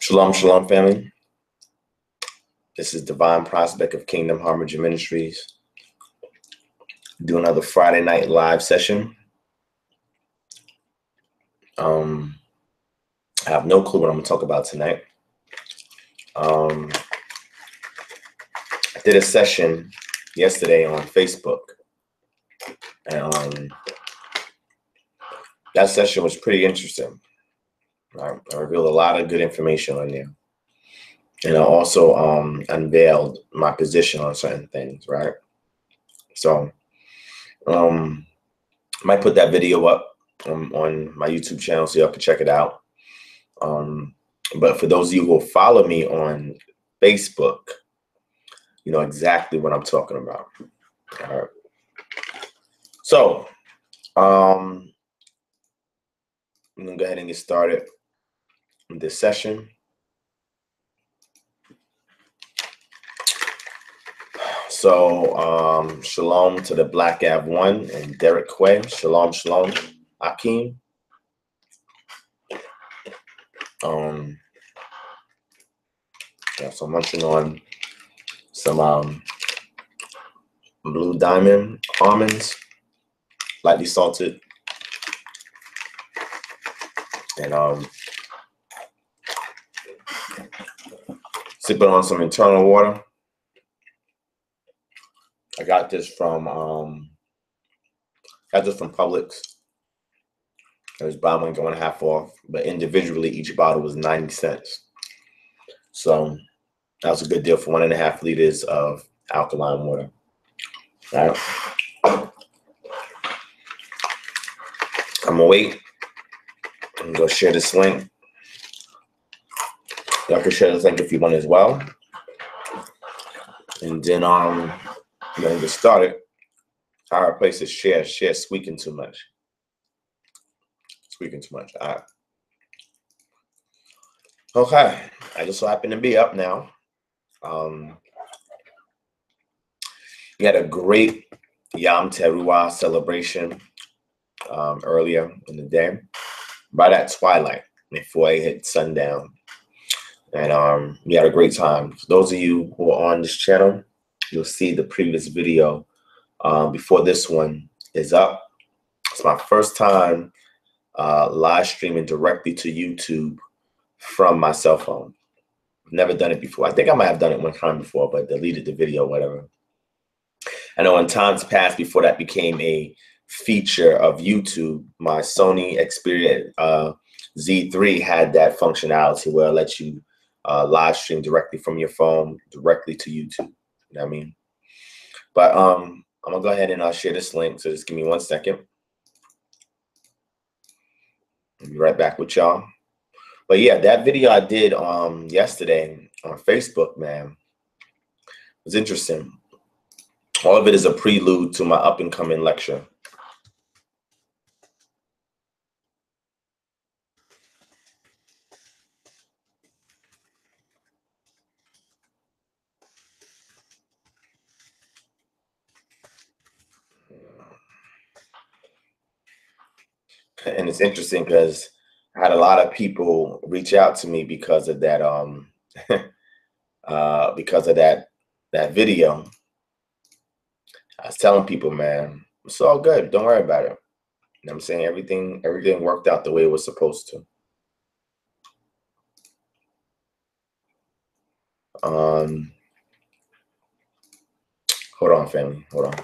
Shalom, shalom, family. This is Divine Prospect of Kingdom Harmony Ministries. Do another Friday night live session. I have no clue what I'm going to talk about tonight. I did a session yesterday on Facebook, and that session was pretty interesting. I revealed a lot of good information on there. And I also unveiled my position on certain things, right? So might put that video up on my YouTube channel so y'all can check it out. But for those of you who will follow me on Facebook, you know exactly what I'm talking about. All right. So I'm gonna go ahead and get started with this session. So shalom to the Black Av 1 and Derek Quay. Shalom, shalom, Akeem. Yeah, so I'm munching on some blue diamond almonds, lightly salted, and sipping on some internal water. I got this from Publix. It was buy one, get one half off, but individually each bottle was 90 cents. So that was a good deal for 1.5 liters of alkaline water. All right. I'm gonna wait. I'm gonna go share this link. Y'all can share this link if you want as well. And then I'm gonna get started. Our place is share squeaking too much. Squeaking too much. All right. Okay. I just so happen to be up now. We had a great Yom Teruah celebration earlier in the day, right at twilight, before it hit sundown. And we had a great time. For those of you who are on this channel, you'll see the previous video before this one is up. It's my first time live streaming directly to YouTube from my cell phone. I've never done it before. I think I might have done it one time before, but deleted the video, whatever. I know in times past, before that became a feature of YouTube, my Sony Xperia Z3 had that functionality where it lets you live stream directly from your phone, directly to YouTube. You know what I mean? But I'm gonna go ahead and share this link. So just give me 1 second. I'll be right back with y'all. But yeah, that video I did yesterday on Facebook, man, was interesting. All of it is a prelude to my up and coming lecture. And it's interesting because I had a lot of people reach out to me because of that that video. I was telling people, man, it's all good. Don't worry about it. You know what I'm saying? Everything worked out the way it was supposed to. Hold on, family. Hold on.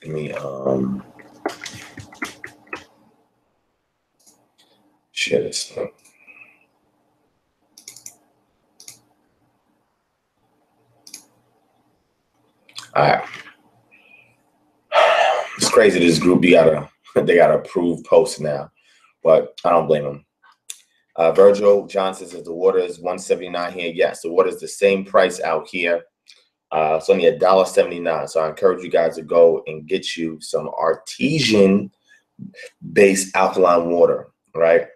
Let me share this. All right. It's crazy. This group, they gotta approve posts now, but I don't blame them. Virgil Johnson says the water is $1.79 here. Yes, the water is the same price out here. It's only $1.79. So I encourage you guys to go and get you some artesian-based alkaline water, right?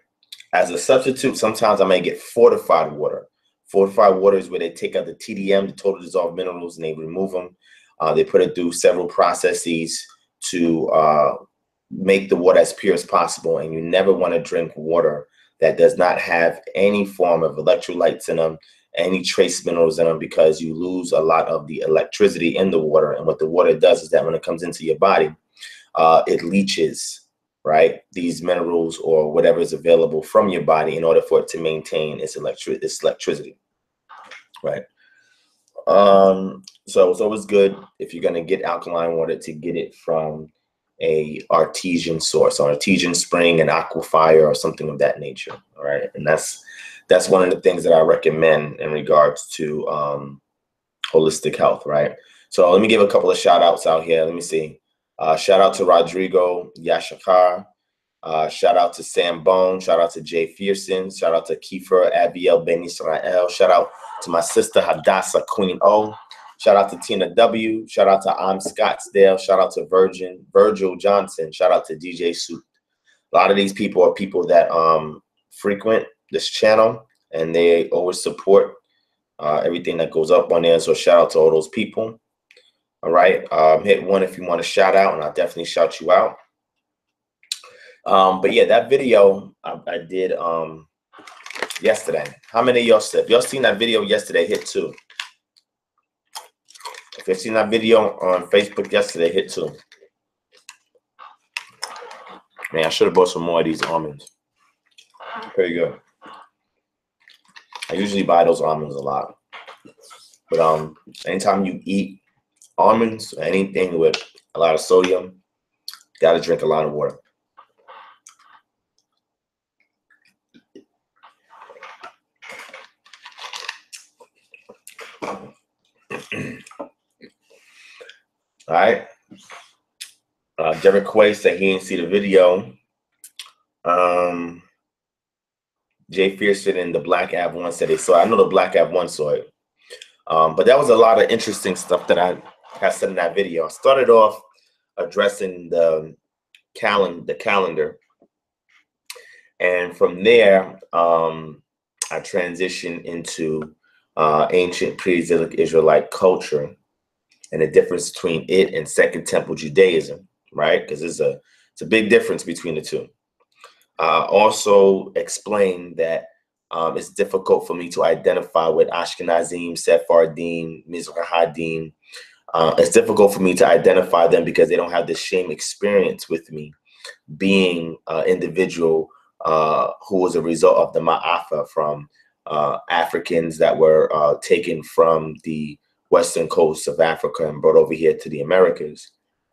As a substitute, sometimes I may get fortified water. Fortified water is where they take out the TDM, the total dissolved minerals, and they remove them. They put it through several processes to make the water as pure as possible. And you never want to drink water that does not have any form of electrolytes in them, any trace minerals in them, because you lose a lot of the electricity in the water. And what the water does is that when it comes into your body, it leaches, right, these minerals or whatever is available from your body in order for it to maintain its electricity, right? So it's always good if you're going to get alkaline water to get it from a artesian source, or artesian spring, an aquifer, or something of that nature. All right, and that's one of the things that I recommend in regards to holistic health. Right. So let me give a couple of shout outs out here. Let me see. Shout out to Rodrigo Yashakar. Shout out to Sam Bone. Shout out to Jay Fearson. Shout out to Kiefer Abiel Ben Israel. Shout out to my sister Hadassah Queen O. Shout out to Tina W. Shout out to I'm Scottsdale. Shout out to Virgil Johnson. Shout out to DJ Soup. A lot of these people are people that frequent this channel, and they always support everything that goes up on there. So shout out to all those people. All right. Hit one if you want to shout out, and I'll definitely shout you out. But yeah, that video I did yesterday. How many of y'all said? If y'all seen that video yesterday, hit 2. If you've seen that video on Facebook yesterday, hit 2. Man, I should have bought some more of these almonds. Pretty good. I usually buy those almonds a lot. But anytime you eat almonds or anything with a lot of sodium, you gotta drink a lot of water. All right. Derek Quay said he didn't see the video. Jay Fearson and the Black Av 1 said they saw it. I know the Black Av 1 saw it. But that was a lot of interesting stuff that I said in that video. I started off addressing the calendar. And from there, I transitioned into ancient pre-exilic Israelite culture and the difference between it and Second Temple Judaism, right? Because it's a big difference between the two. Also explained that it's difficult for me to identify with Ashkenazim, Sephardim, Mizrahadim. It's difficult for me to identify them because they don't have the same experience with me, being an individual who was a result of the Ma'afa from Africans that were taken from the western coast of Africa and brought over here to the Americas.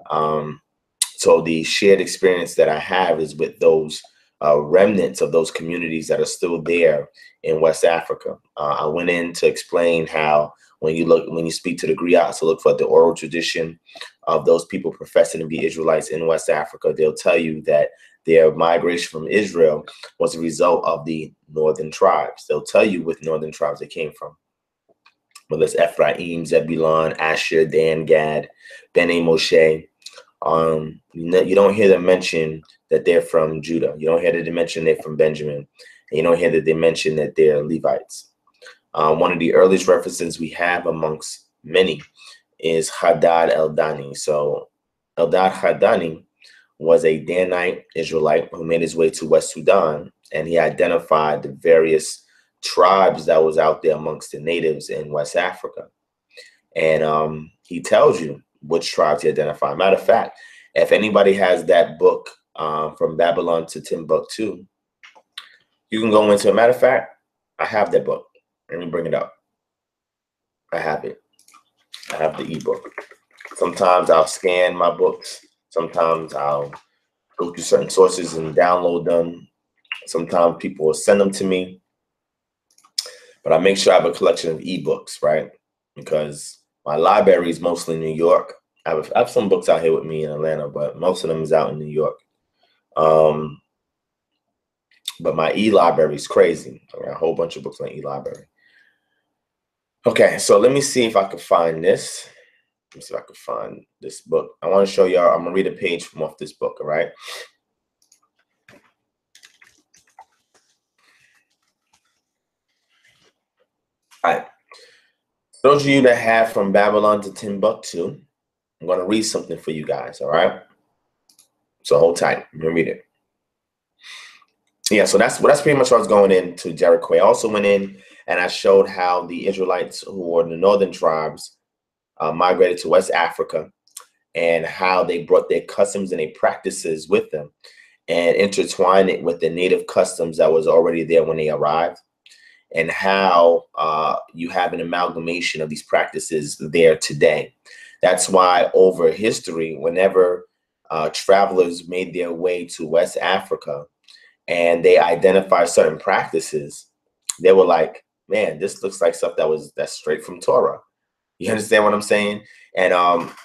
So the shared experience that I have is with those remnants of those communities that are still there in West Africa. I went in to explain how when you speak to the griots to look for the oral tradition of those people professing to be Israelites in West Africa, they'll tell you that their migration from Israel was a result of the northern tribes. They'll tell you which northern tribes they came from. Whether it's Ephraim, Zebulun, Asher, Dan, Gad, Bene Moshe. You don't hear them mention that they're from Judah. You don't hear that they mention they're from Benjamin. And you don't hear that they mention that they're Levites. One of the earliest references we have amongst many is Hadad Eldani. So Eldad Hadani was a Danite Israelite who made his way to West Sudan, and he identified the various tribes that was out there amongst the natives in West Africa. And he tells you which tribes he identified. Matter of fact, if anybody has that book, From Babylon to Timbuktu, you can go into it. Matter of fact, I have that book. Let me bring it up. I have it. I have the ebook. Sometimes I'll scan my books. Sometimes I'll go to certain sources and download them. Sometimes people will send them to me. But I make sure I have a collection of ebooks, right? Because my library is mostly in New York. I have some books out here with me in Atlanta, but most of them is out in New York. But my e-library is crazy. I got a whole bunch of books on e-library. Okay, so let me see if I can find this. Let me see if I can find this book. I want to show y'all. I'm going to read a page from off this book, all right? All right. Those of you that have From Babylon to Timbuktu, I'm going to read something for you guys, all right? So hold tight. I'm going to read it. Yeah, so that's pretty much what I was going into Jericho. I also went in and I showed how the Israelites, who were the northern tribes, migrated to West Africa, and how they brought their customs and their practices with them and intertwined it with the native customs that was already there when they arrived, and how you have an amalgamation of these practices there today. That's why over history, whenever travelers made their way to West Africa and they identify certain practices, they were like, man, this looks like stuff that's straight from Torah. You understand what I'm saying? And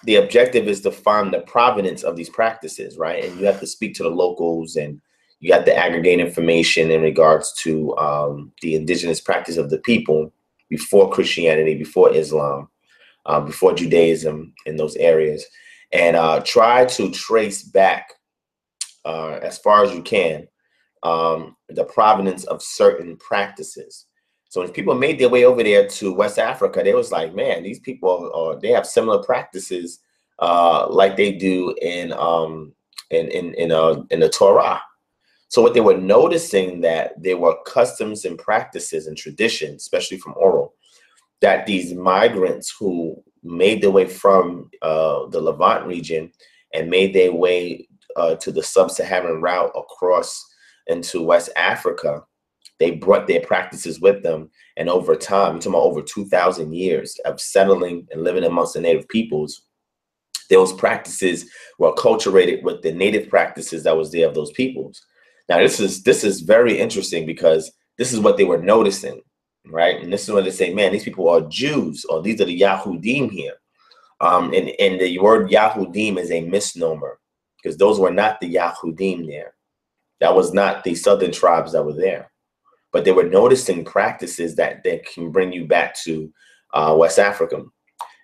the objective is to find the provenance of these practices, right? And you have to speak to the locals, and you have to aggregate information in regards to the indigenous practice of the people before Christianity, before Islam, before Judaism in those areas, and try to trace back as far as you can the provenance of certain practices. So when people made their way over there to West Africa, they was like, man, these people they have similar practices like they do in the Torah. So what they were noticing, that there were customs and practices and traditions, especially from oral, that these migrants who made their way from the Levant region and made their way to the sub-Saharan route across into West Africa, they brought their practices with them. And over time, you're talking about over 2,000 years of settling and living amongst the native peoples, those practices were acculturated with the native practices that was there of those peoples. Now, this is very interesting, because this is what they were noticing, right? And this is when they say, man, these people are Jews, or these are the Yahudim here. And the word Yahudim is a misnomer, because those were not the Yahudim there. That was not the southern tribes that were there. But they were noticing practices that can bring you back to West Africa.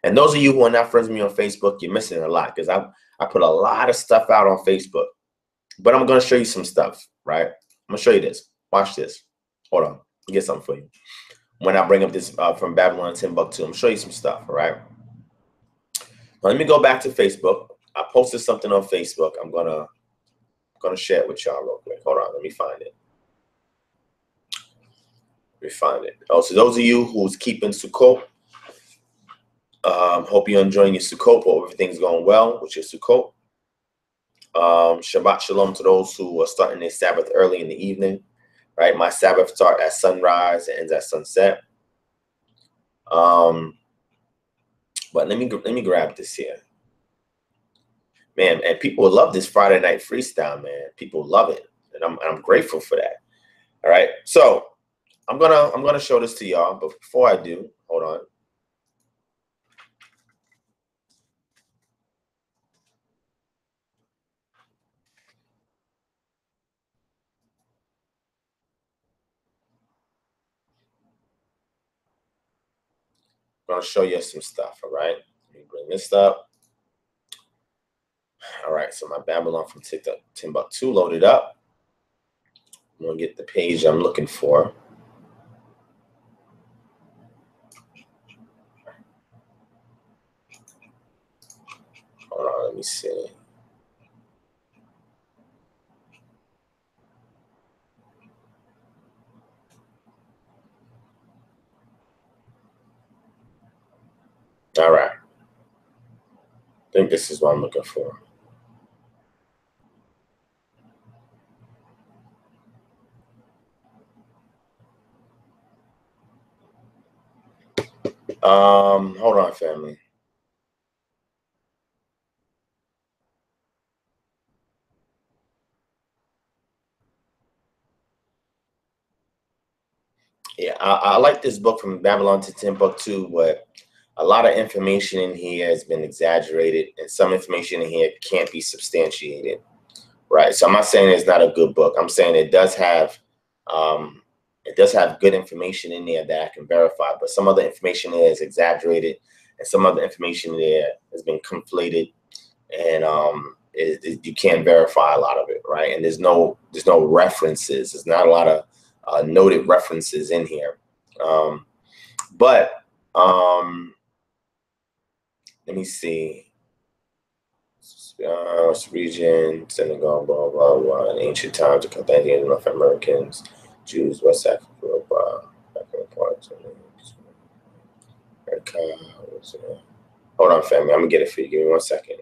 And those of you who are not friends with me on Facebook, you're missing a lot, because I put a lot of stuff out on Facebook. But I'm going to show you some stuff, right? I'm going to show you this. Watch this. Hold on. Let me get something for you. When I bring up this from Babylon and Timbuktu, I'm going to show you some stuff, all right? Now, let me go back to Facebook. I posted something on Facebook. I'm going to share it with y'all real quick. Hold on. Let me find it. Oh, so those of you who's keeping Sukkot, hope you're enjoying your Sukkot. Hope everything's going well with your Sukkot. Shabbat Shalom to those who are starting their Sabbath early in the evening, right? My Sabbath starts at sunrise and ends at sunset. But let me grab this here, man. And people love this Friday night freestyle, man. People love it, and I'm grateful for that. All right, so I'm gonna show this to y'all, but before I do, hold on. I'm gonna show you some stuff. All right, let me bring this up. All right, so my Babylon from Timbuktu loaded up. I'm gonna get the page I'm looking for. Hold on, let me see. All right, I think this is what I'm looking for. Hold on, family. Yeah, I like this book From Babylon to Timbuktu, but a lot of information in here has been exaggerated, and some information in here can't be substantiated, right? So I'm not saying it's not a good book. I'm saying it does have good information in there that I can verify, but some other information there is exaggerated, and some other information there has been conflated, and you can't verify a lot of it, right? And there's no references. There's not a lot of noted references in here. But let me see. region, Senegal, blah, blah, blah. In ancient times, the Carthaginians, North Americans, Jews, West Africa, African parts. Hold on, family. I'm going to get it for you. Give me 1 second.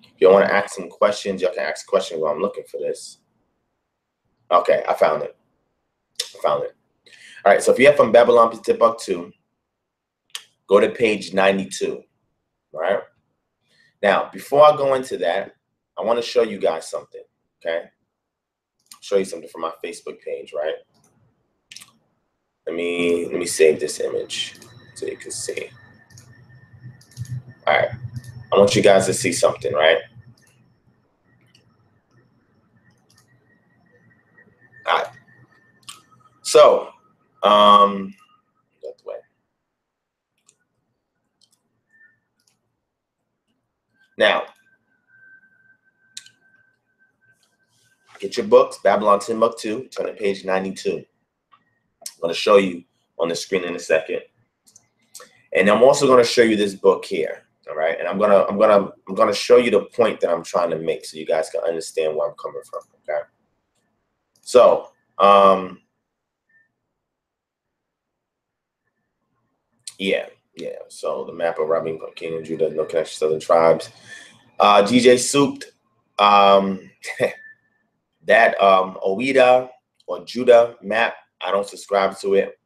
If you want to ask some questions, y'all can ask questions while I'm looking for this. Okay, I found it. All right, so if you have from Babylon to Timbuktu, go to page 92. All right. Now, before I go into that, I want to show you guys something. Okay. Show you something from my Facebook page, right? Let me save this image so you can see. All right. I want you guys to see something, right? All right. So, that way. Now, get your books, Babylon Timbuktu, turn to page 92. I'm going to show you on the screen in a second. And I'm also going to show you this book here. All right. And I'm gonna show you the point that I'm trying to make so you guys can understand where I'm coming from. Okay. So, yeah. So the map of Robin, King of Judah, no connection to southern tribes. DJ Souped, that Oida or Judah map, I don't subscribe to it.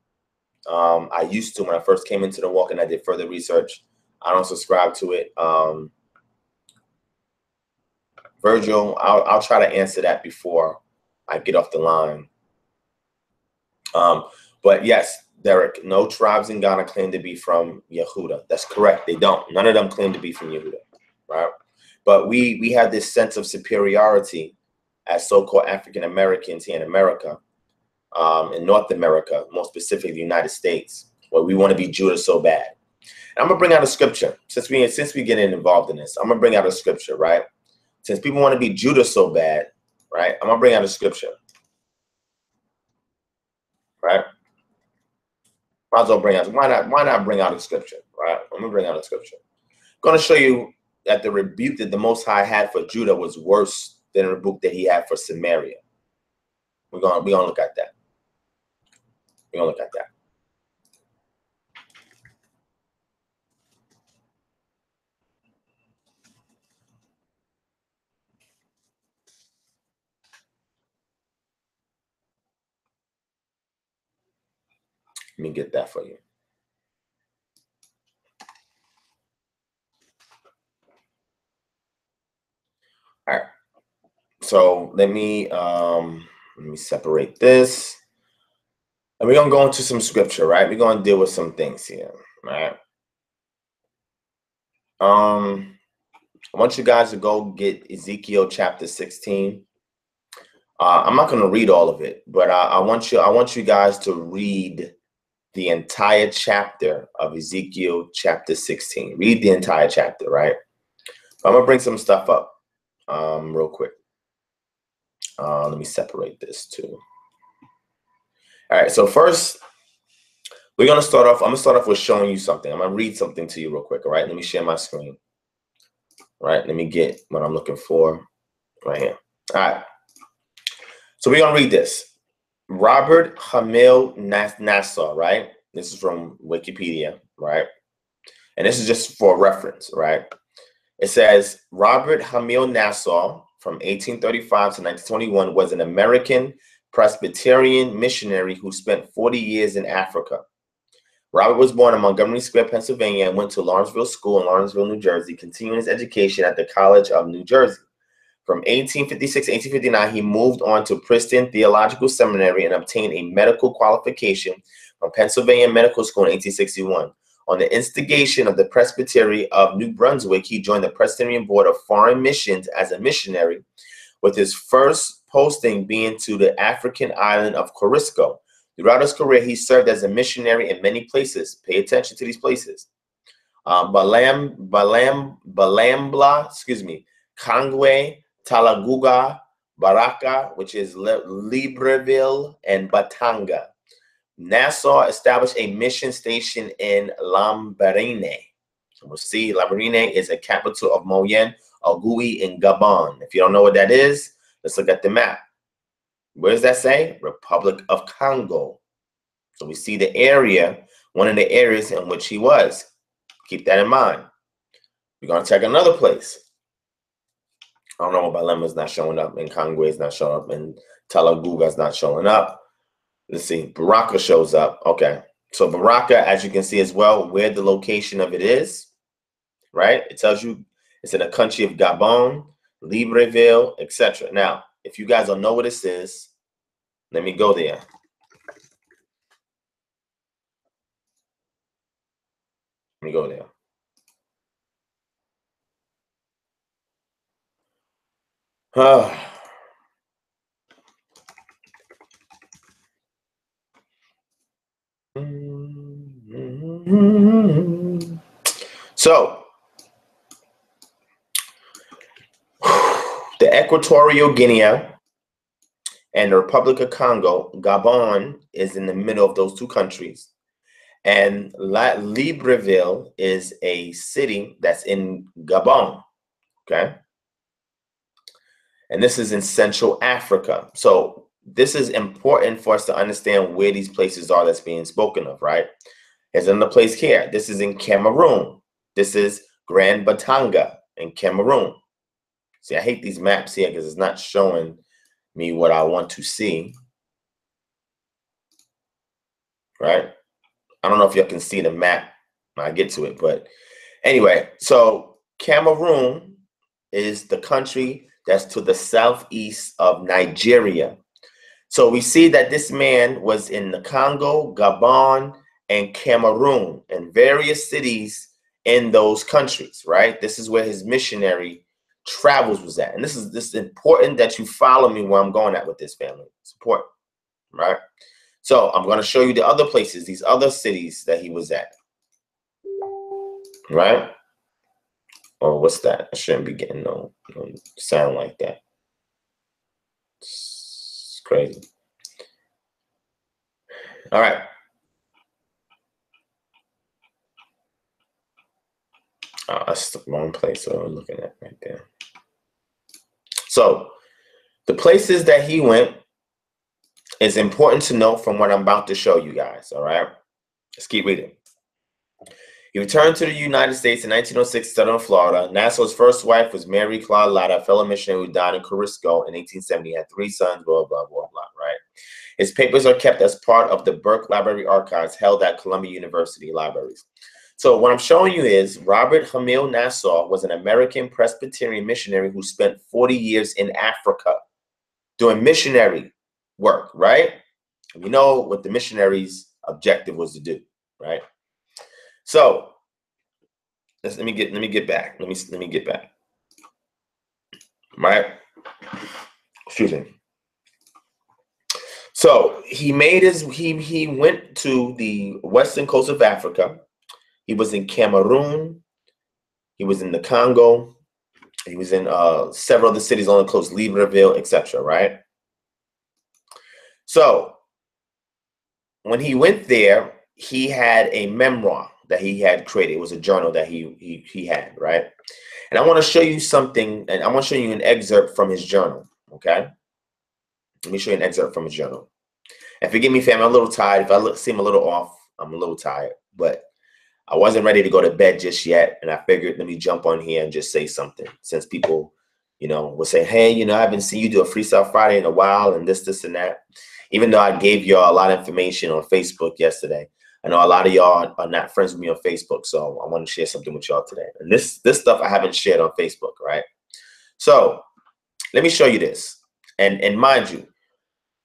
I used to when I first came into the walk and I did further research. I don't subscribe to it. Virgil, I'll try to answer that before I get off the line. But yes, Derek, no tribes in Ghana claim to be from Yehuda. That's correct. They don't. None of them claim to be from Yehuda, right? But we have this sense of superiority as so-called African Americans here in America, in North America, more specifically the United States, where we want to be Judah so bad. And I'm gonna bring out a scripture since we get involved in this. I'm gonna bring out a scripture, right? Since people want to be Judah so bad, right? I'm gonna bring out a scripture, right? Might as well bring out. Why not bring out a scripture, right? I'm gonna bring out a scripture. I'm gonna show you that the rebuke that the Most High had for Judah was worse than the rebuke that He had for Samaria. We're gonna look at that. We're gonna look at that. Let me get that for you. All right. So let me separate this. And we're gonna go into some scripture, right? We're gonna deal with some things here, right? I want you guys to go get Ezekiel chapter 16. I'm not gonna read all of it, but I want you guys to read the entire chapter of Ezekiel chapter 16. Read the entire chapter, right? I'm gonna bring some stuff up real quick. Let me separate this too. All right, so first we're gonna start off. I'm gonna start off with showing you something. I'm gonna read something to you real quick. All right, let me share my screen. All right, let me get what I'm looking for right here. All right, so we're gonna read this. Robert Hamil Nassau, right? This is from Wikipedia, right? And this is just for reference, right? It says Robert Hamil Nassau from 1835 to 1921 was an American Presbyterian missionary who spent 40 years in Africa. Robert was born in Montgomery Square, Pennsylvania, and went to Lawrenceville School in Lawrenceville, New Jersey, continuing his education at the College of New Jersey. From 1856 to 1859, he moved on to Princeton Theological Seminary and obtained a medical qualification from Pennsylvania Medical School in 1861. On the instigation of the Presbytery of New Brunswick, he joined the Presbyterian Board of Foreign Missions as a missionary, with his first posting being to the African island of Corisco. Throughout his career, he served as a missionary in many places. Pay attention to these places. Balambla, Kangwe, Talaguga, Baraka, which is Libreville, and Batanga. Nassau established a mission station in Lambaréné. So we'll see Lambaréné is a capital of Moyen Ogui in Gabon. If you don't know what that is, let's look at the map. Where does that say? Republic of Congo. So we see the area, one of the areas in which he was. Keep that in mind. We're going to check another place. I don't know why Balema is not showing up, and Congo is not showing up, and Talaguga is not showing up. Let's see. Baraka shows up. Okay. So Baraka, as you can see as well, where the location of it is, right? It tells you it's in the country of Gabon, Libreville, etc. Now, if you guys don't know what this is, let me go there. Let me go there. So, the Equatorial Guinea and the Republic of Congo, Gabon is in the middle of those two countries. And Libreville is a city that's in Gabon, okay? And this is in Central Africa. So this is important for us to understand where these places are that's being spoken of, right? There's another place here. This is in Cameroon. This is Grand Batanga in Cameroon. See, I hate these maps here because it's not showing me what I want to see, right? I don't know if y'all can see the map when I get to it, but anyway, so Cameroon is the country that's to the southeast of Nigeria. So we see that this man was in the Congo, Gabon, and Cameroon, and various cities in those countries, right? This is where his missionary travels was at. And this is important that you follow me where I'm going at with this, family. It's important, right? So I'm going to show you the other places, these other cities that he was at, right? Oh, what's that? I shouldn't be getting no sound like that. It's crazy. All right. Oh, that's the wrong place. So I'm looking at right there. So the places that he went is important to know from what I'm about to show you guys. All right. Let's keep reading. He returned to the United States in 1906, settled in Florida. Nassau's first wife was Mary Claude Latta, a fellow missionary who died in Corisco in 1870. He had 3 sons, blah, blah, blah, blah, right? His papers are kept as part of the Burke Library Archives held at Columbia University Libraries. So what I'm showing you is Robert Hamil Nassau was an American Presbyterian missionary who spent 40 years in Africa doing missionary work, right? And we know what the missionary's objective was to do, right? So let me get back. Let me get back. Right? Excuse me. So he went to the western coast of Africa. He was in Cameroon. He was in the Congo. He was in several other cities on the coast, Libreville, etc. Right? So when he went there, he had a memoir that he had created. It was a journal that he had, right? And I want to show you something, and I want to show you an excerpt from his journal, okay? Let me show you an excerpt from his journal. And forgive me, fam, I'm a little tired. If I seem a little off, I'm a little tired. But I wasn't ready to go to bed just yet, and I figured let me jump on here and just say something, since people, will say, hey, I haven't seen you do a Freestyle Friday in a while, and this, and that. Even though I gave y'all a lot of information on Facebook yesterday, I know a lot of y'all are not friends with me on Facebook, so I want to share something with y'all today. And this stuff I haven't shared on Facebook, right? So let me show you this. And mind you,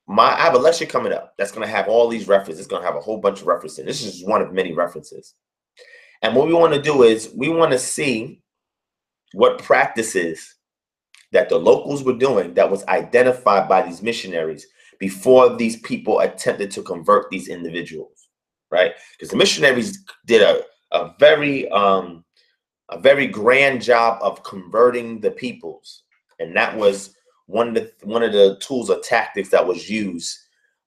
I have a lecture coming up that's going to have all these references. It's going to have a whole bunch of references. This is just one of many references. And what we want to do is we want to see what practices that the locals were doing that was identified by these missionaries before these people attempted to convert these individuals, right? Because the missionaries did a very grand job of converting the peoples, and that was one of the tools or tactics that was used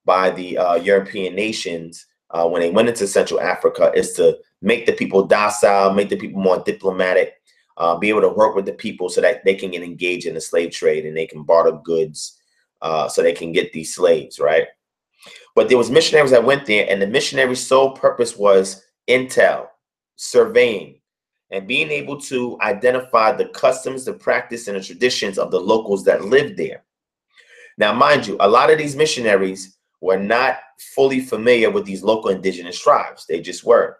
by the European nations when they went into Central Africa is to make the people docile, make the people more diplomatic, be able to work with the people so that they can get engaged in the slave trade and they can barter goods so they can get these slaves, right? But there was missionaries that went there, and the missionaries' sole purpose was intel, surveying, and being able to identify the customs, the practice, and the traditions of the locals that lived there. Now, mind you, a lot of these missionaries were not fully familiar with these local indigenous tribes. They just were.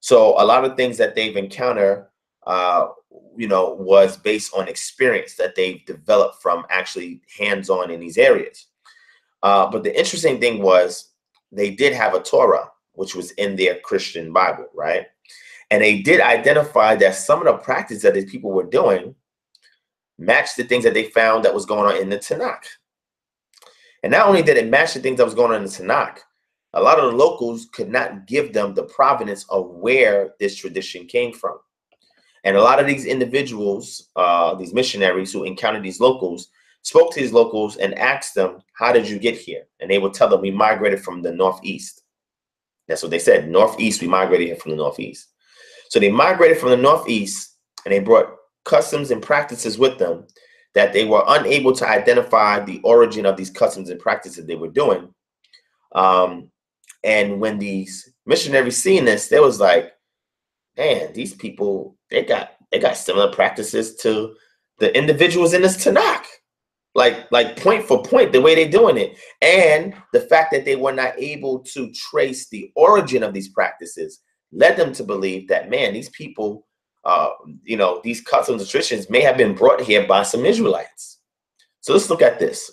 So a lot of things that they've encountered, was based on experience that they've developed from actually hands-on in these areas. But the interesting thing was they did have a Torah, which was in their Christian Bible, right? And they did identify that some of the practice that these people were doing matched the things that they found that was going on in the Tanakh. And not only did it match the things that was going on in the Tanakh, a lot of the locals could not give them the provenance of where this tradition came from. And a lot of these individuals, these missionaries who encountered these locals, spoke to these locals and asked them, how did you get here? And they would tell them, we migrated from the Northeast. That's what they said. Northeast, we migrated here from the Northeast. So they migrated from the Northeast and they brought customs and practices with them that they were unable to identify the origin of these customs and practices they were doing. And when these missionaries seen this, they was like, man, these people, they got similar practices to the individuals in this Tanakh. Like point for point, the way they're doing it. And the fact that they were not able to trace the origin of these practices led them to believe that, man, these people, these customs and traditions may have been brought here by some Israelites. So let's look at this.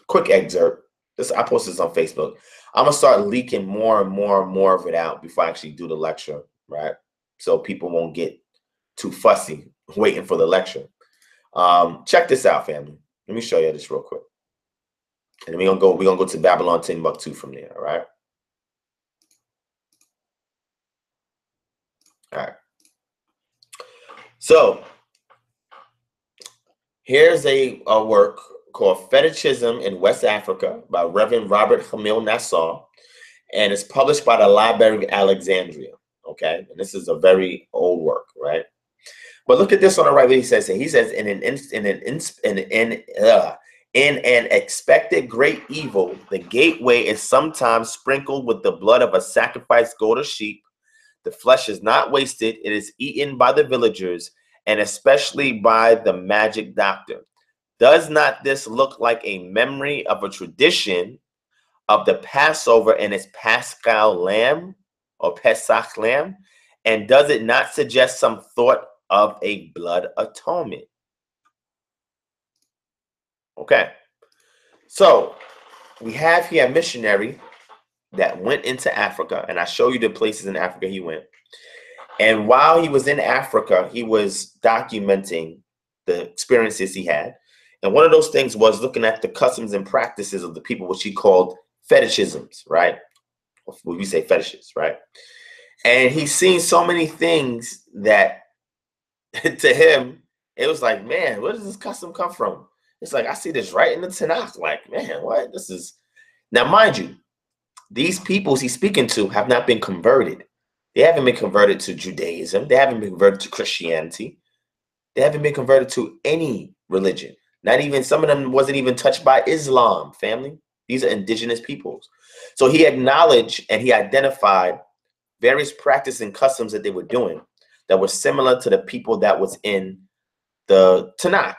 Quick excerpt. I posted this on Facebook. I'm going to start leaking more and more of it out before I actually do the lecture, right? So people won't get too fussy waiting for the lecture. Check this out, family. Let me show you this real quick. And then we're gonna go to Babylon Timbuktu from there, all right? All right. So here's a work called Fetishism in West Africa by Reverend Robert Hamil Nassau, and it's published by the Library of Alexandria. Okay, and this is a very old work, right? But look at this on the right. What he says. He says, in an expected great evil, the gateway is sometimes sprinkled with the blood of a sacrificed goat or sheep. The flesh is not wasted; it is eaten by the villagers, and especially by the magic doctor. Does not this look like a memory of a tradition of the Passover and its Paschal lamb or Pesach lamb? And does it not suggest some thought of a blood atonement? Okay. So we have here a missionary that went into Africa, and I show you the places in Africa he went. And while he was in Africa, he was documenting the experiences he had. And one of those things was looking at the customs and practices of the people, which he called fetishisms, right? We say fetishes, right? And he's seen so many things that to him, it was like, man, where does this custom come from? It's like, I see this right in the Tanakh. Like, man, what? This is... Now, mind you, these peoples he's speaking to have not been converted. They haven't been converted to Judaism. They haven't been converted to Christianity. They haven't been converted to any religion. Not even, some of them wasn't even touched by Islam, family. These are indigenous peoples. So he acknowledged and he identified various practices and customs that they were doing that were similar to the people that was in the Tanakh.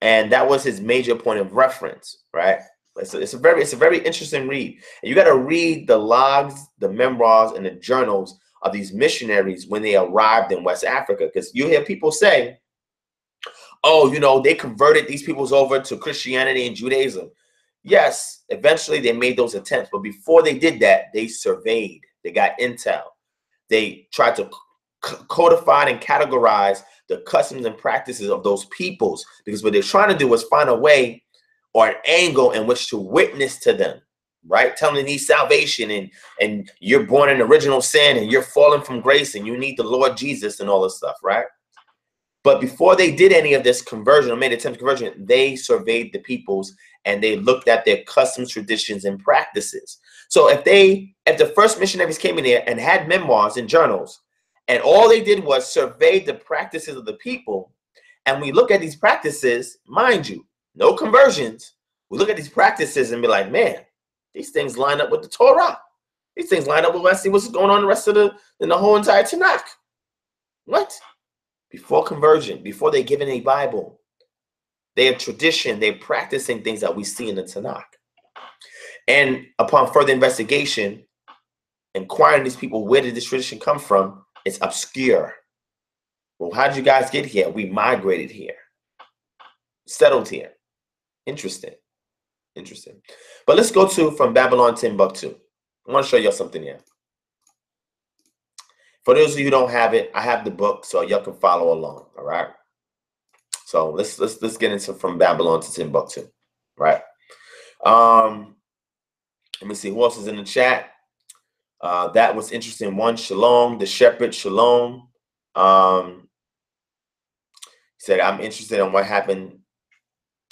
And that was his major point of reference, right? It's a very interesting read. And you got to read the logs, the memoirs, and the journals of these missionaries when they arrived in West Africa. Because you hear people say, oh, they converted these peoples over to Christianity and Judaism. Yes, eventually they made those attempts. But before they did that, they surveyed. They got intel. They tried to codify and categorize the customs and practices of those peoples. Because what they're trying to do is find a way or an angle in which to witness to them, right? Tell them they need salvation and you're born in original sin and you're falling from grace and you need the Lord Jesus and all this stuff, right? But before they did any of this conversion or made attempt conversion, they surveyed the peoples and they looked at their customs, traditions, and practices. So if the first missionaries came in here and had memoirs and journals, and all they did was survey the practices of the people, and we look at these practices, mind you, no conversions, we look at these practices and be like, man, these things line up with the Torah. These things line up with, let's see what's going on in the rest of in the whole entire Tanakh. What? Before conversion, before they give in a Bible, their tradition, they're practicing things that we see in the Tanakh. And upon further investigation, inquiring these people, where did this tradition come from? It's obscure. Well, how did you guys get here? We migrated here, settled here. Interesting. Interesting. But let's go to from Babylon to Timbuktu. I want to show y'all something here. For those of you who don't have it, I have the book, so y'all can follow along. All right. So let's get into from Babylon to Timbuktu. Right. Let me see who else is in the chat. That was interesting. One, Shalom, the shepherd, Shalom. He said, I'm interested in what happened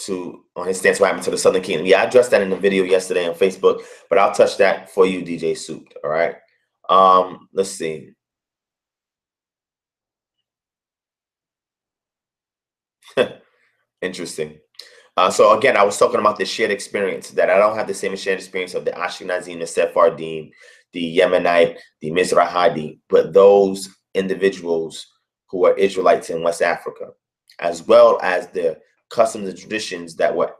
on his stance, what happened to the Southern Kingdom. Yeah, I addressed that in the video yesterday on Facebook, but I'll touch that for you, DJ Soup. All right. Let's see. Interesting. So again, I was talking about the shared experience, that I don't have the same shared experience of the Ashkenazim, the Sephardim, the Yemenite, the Mizrahi, but those individuals who are Israelites in West Africa, as well as the customs and traditions that were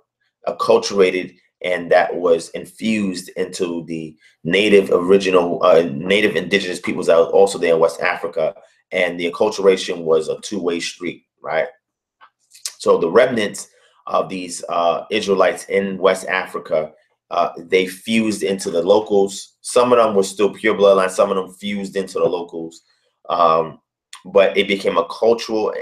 acculturated and that was infused into the native indigenous peoples that was also there in West Africa. And the acculturation was a two-way street, right? So the remnants of these Israelites in West Africa, they fused into the locals. Some of them were still pure bloodline. Some of them fused into the locals. But it became a cultural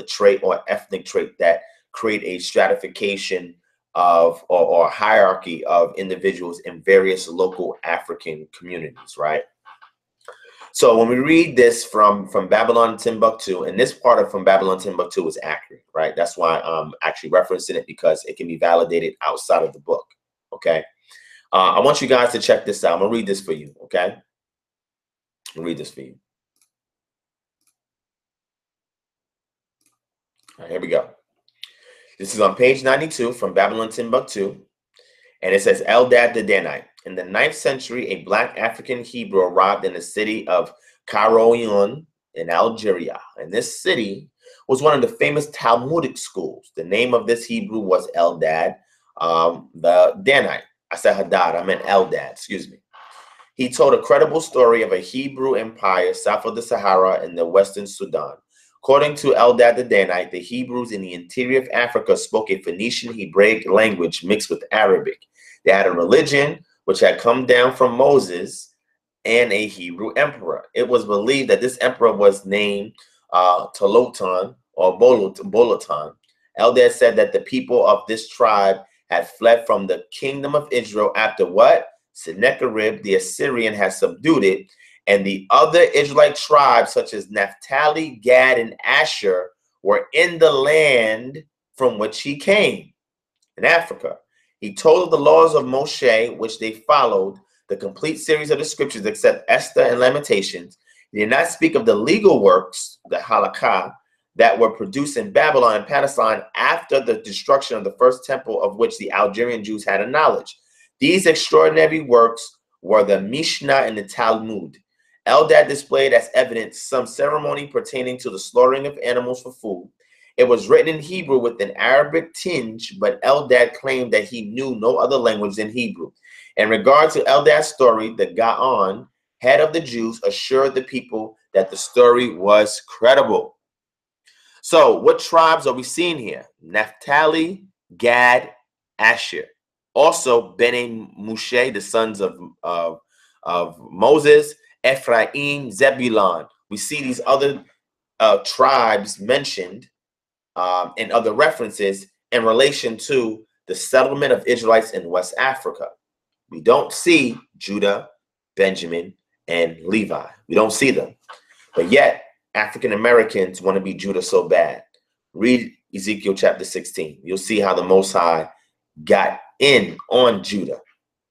trait or ethnic trait that create a stratification of or hierarchy of individuals in various local African communities, right? So when we read this from Babylon to Timbuktu, and this part of from Babylon to Timbuktu is accurate, right? That's why I'm actually referencing it, because it can be validated outside of the book, okay? I want you guys to check this out. I'm going to read this for you, okay? I'll read this for you. All right, here we go. This is on page 92 from Babylon to Timbuktu, and it says, Eldad the Danite. In the 9th century, a black African Hebrew arrived in the city of Kairouan in Algeria. And this city was one of the famous Talmudic schools. The name of this Hebrew was Eldad, the Danite. I said Hadad, I meant Eldad, excuse me. He told a credible story of a Hebrew empire south of the Sahara in the Western Sudan. According to Eldad the Danite, the Hebrews in the interior of Africa spoke a Phoenician Hebraic language mixed with Arabic. They had a religion which had come down from Moses, and a Hebrew emperor. It was believed that this emperor was named Tolotan or Bolotan. Eldad said that the people of this tribe had fled from the kingdom of Israel after what? Sennacherib, the Assyrian, had subdued it, and the other Israelite tribes, such as Naphtali, Gad, and Asher, were in the land from which he came, in Africa. He told of the laws of Moshe, which they followed, the complete series of the scriptures except Esther and Lamentations. He did not speak of the legal works, the halakha, that were produced in Babylon and Palestine after the destruction of the first temple, of which the Algerian Jews had a knowledge. These extraordinary works were the Mishnah and the Talmud. Eldad displayed as evidence some ceremony pertaining to the slaughtering of animals for food. It was written in Hebrew with an Arabic tinge, but Eldad claimed that he knew no other language than Hebrew. In regard to Eldad's story, the Gaon, head of the Jews, assured the people that the story was credible. So what tribes are we seeing here? Naphtali, Gad, Asher. Also, Bene Mushe, the sons of Moses, Ephraim, Zebulun. We see these other tribes mentioned and other references in relation to the settlement of Israelites in West Africa. We don't see Judah, Benjamin, and Levi. We don't see them. But yet, African Americans want to be Judah so bad. Read Ezekiel chapter 16. You'll see how the Most High got in on Judah,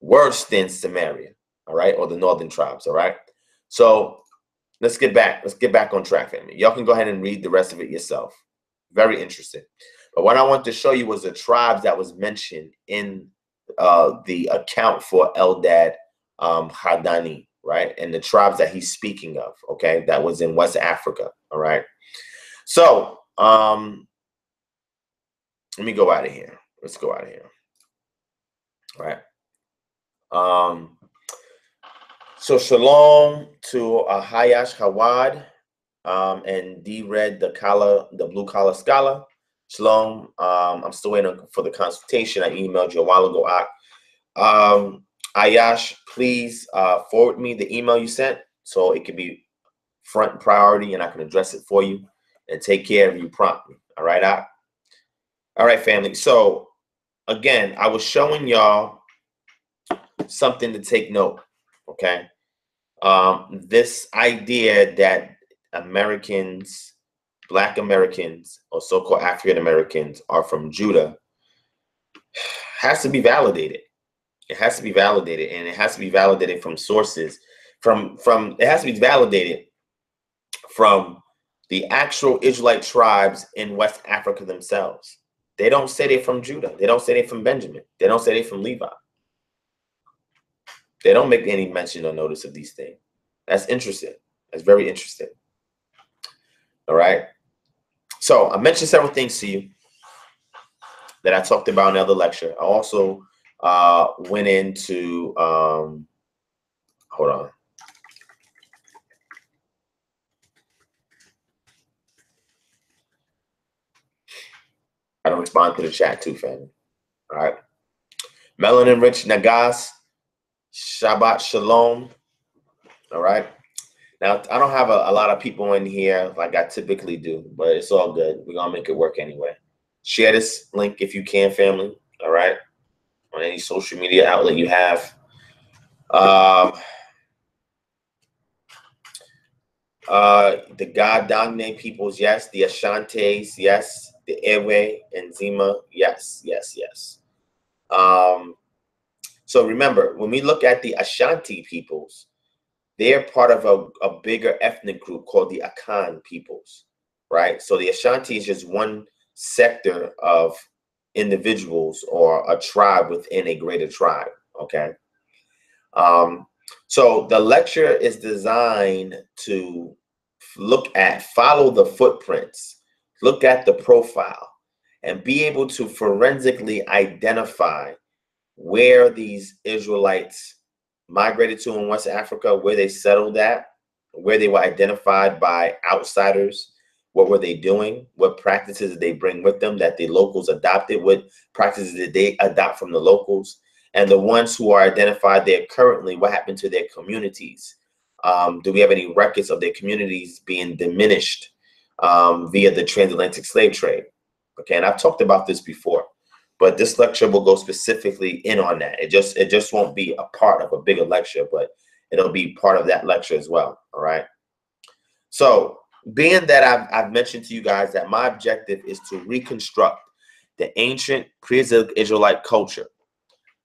worse than Samaria, all right, or the northern tribes, all right? So let's get back on track, family. Y'all can go ahead and read the rest of it yourself. Very interesting. But what I want to show you was the tribes that was mentioned in the account for Eldad Hadani, right? And the tribes that he's speaking of, okay, that was in West Africa, all right? So let me go out of here. Let's go out of here, all right? So shalom to Hayash Hawad and D Red, the blue collar scholar. Shalom. I'm still waiting for the consultation. I emailed you a while ago. Ayash, please forward me the email you sent so it can be front priority and I can address it for you and take care of you promptly. All right, all right, family. So again, I was showing y'all something to take note. Okay, this idea that Americans, Black Americans, or so-called African Americans are from Judah has to be validated. It has to be validated, and it has to be validated from sources. It has to be validated from the actual Israelite tribes in West Africa themselves. They don't say they're from Judah. They don't say they're from Benjamin. They don't say they're from Levi. They don't make any mention or notice of these things. That's interesting. That's very interesting. All right. So I mentioned several things to you that I talked about in the other lecture. I also went into, hold on. I don't respond to the chat too, family. All right. Melanin Rich Nagas, Shabbat Shalom. All right. Now, I don't have a lot of people in here like I typically do, but it's all good. We're going to make it work anyway. Share this link if you can, family. All right. On any social media outlet you have. The God dominated peoples, yes. The Ashantes, yes. The Ewe and Zima, yes, yes, yes. So remember, when we look at the Ashanti peoples, they're part of a bigger ethnic group called the Akan peoples, right? So the Ashanti is just one sector of individuals or a tribe within a greater tribe, okay? So the lecture is designed to follow the footprints, look at the profile, and be able to forensically identify where these Israelites migrated to in West Africa, where they settled at, where they were identified by outsiders, what were they doing, what practices did they bring with them that the locals adopted, what practices did they adopt from the locals, and the ones who are identified there currently, what happened to their communities? Do we have any records of their communities being diminished via the transatlantic slave trade? Okay, and I've talked about this before. But this lecture will go specifically in on that. It just won't be a part of a bigger lecture, but it'll be part of that lecture as well. All right. So being that I've mentioned to you guys that my objective is to reconstruct the ancient pre-Israelite culture.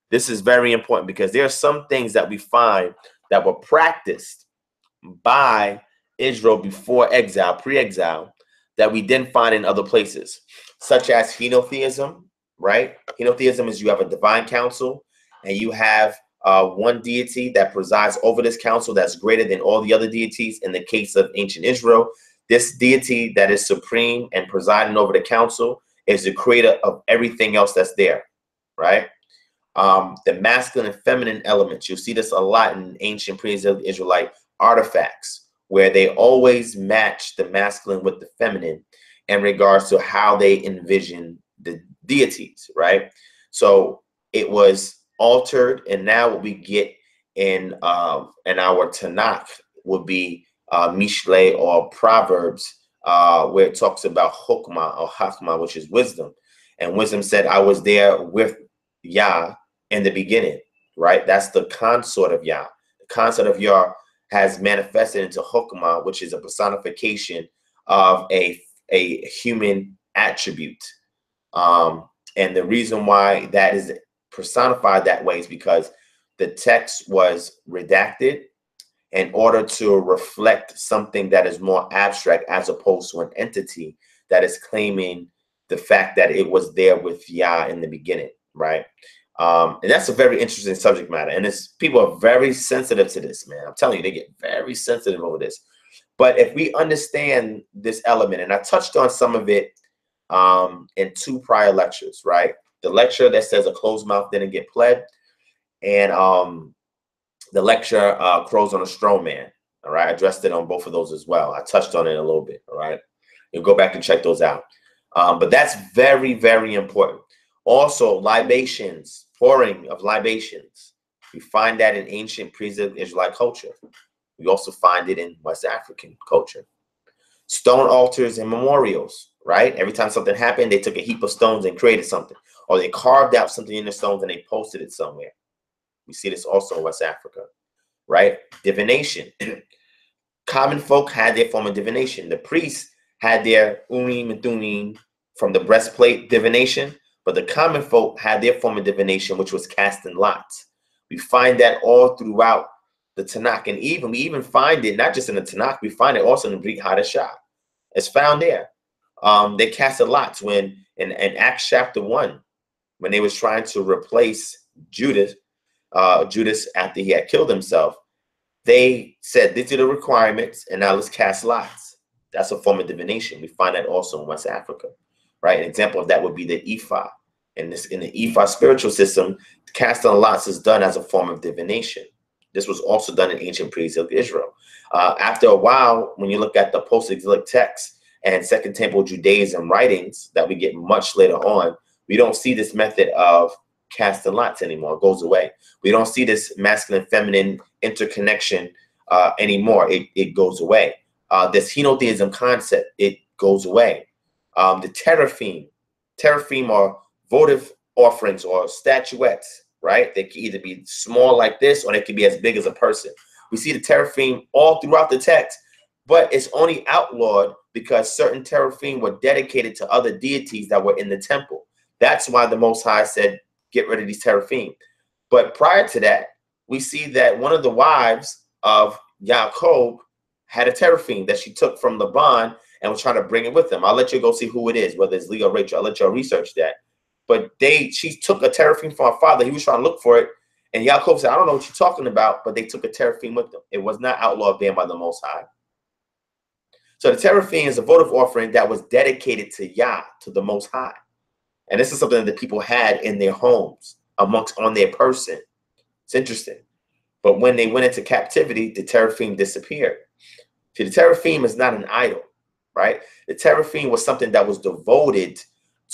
This is very important because there are some things that we find that were practiced by Israel before exile, pre-exile, that we didn't find in other places, such as henotheism. Right? Henotheism is you have a divine council and you have one deity that presides over this council that's greater than all the other deities. In the case of ancient Israel, this deity that is supreme and presiding over the council is the creator of everything else that's there, right? The masculine and feminine elements, you'll see this a lot in ancient pre-Israelite artifacts, where they always match the masculine with the feminine in regards to how they envision the deities, right? So it was altered, and now what we get in our Tanakh would be Mishle or Proverbs, where it talks about Hokmah or Hakmah, which is wisdom. And wisdom said, I was there with Yah in the beginning, right? That's the consort of Yah. The consort of Yah has manifested into Hokmah, which is a personification of a human attribute. And the reason why that is personified that way is because the text was redacted in order to reflect something that is more abstract, as opposed to an entity that is claiming the fact that it was there with Yah in the beginning, right? And that's a very interesting subject matter. And people are very sensitive to this, man. I'm telling you, they get very sensitive over this. But if we understand this element, and I touched on some of it in 2 prior lectures, right? The lecture that says a closed mouth didn't get pled, and the lecture Crows on a Strong Man. All right, I addressed it on both of those as well. I touched on it a little bit. All right, you'll go back and check those out. But that's very, very important. Also, libations, pouring of libations. We find that in ancient pre-Israelite culture. We also find it in West African culture. Stone altars and memorials, right? Every time something happened, they took a heap of stones and created something. Or they carved out something in the stones and they posted it somewhere. We see this also in West Africa, right? Divination. Common folk had their form of divination. The priests had their urim and thummim from the breastplate divination, but the common folk had their form of divination, which was casting lots. We find that all throughout the Tanakh, and we even find it not just in the Tanakh, we find it also in the Brit Hadashah. It's found there. They casted lots when in Acts chapter 1, when they was trying to replace Judas after he had killed himself. They said, these are the requirements, and now let's cast lots. That's a form of divination. We find that also in West Africa, right? An example of that would be the Ifa. In the Ifa spiritual system, casting lots is done as a form of divination. This was also done in ancient pre-exilic Israel. After a while, when you look at the post-exilic texts and Second Temple Judaism writings that we get much later on, we don't see this method of casting lots anymore. It goes away. We don't see this masculine-feminine interconnection anymore. It goes away. This henotheism concept, it goes away. The teraphim are votive offerings or statuettes, right? They can either be small like this or they can be as big as a person. We see the teraphim all throughout the text, but it's only outlawed because certain teraphim were dedicated to other deities that were in the temple. That's why the Most High said, get rid of these teraphim. But prior to that, we see that one of the wives of Yaakov had a teraphim that she took from Laban and was trying to bring it with them. I'll let you go see who it is, whether it's Leah or Rachel. I'll let y'all research that. But she took a teraphim from her father. He was trying to look for it. And Yaakov said, I don't know what you're talking about, but they took a teraphim with them. It was not outlawed, banned by the Most High. So the teraphim is a votive offering that was dedicated to Yah, to the Most High. And this is something that people had in their homes, on their person. It's interesting. But when they went into captivity, the teraphim disappeared. See, the teraphim is not an idol, right? The teraphim was something that was devoted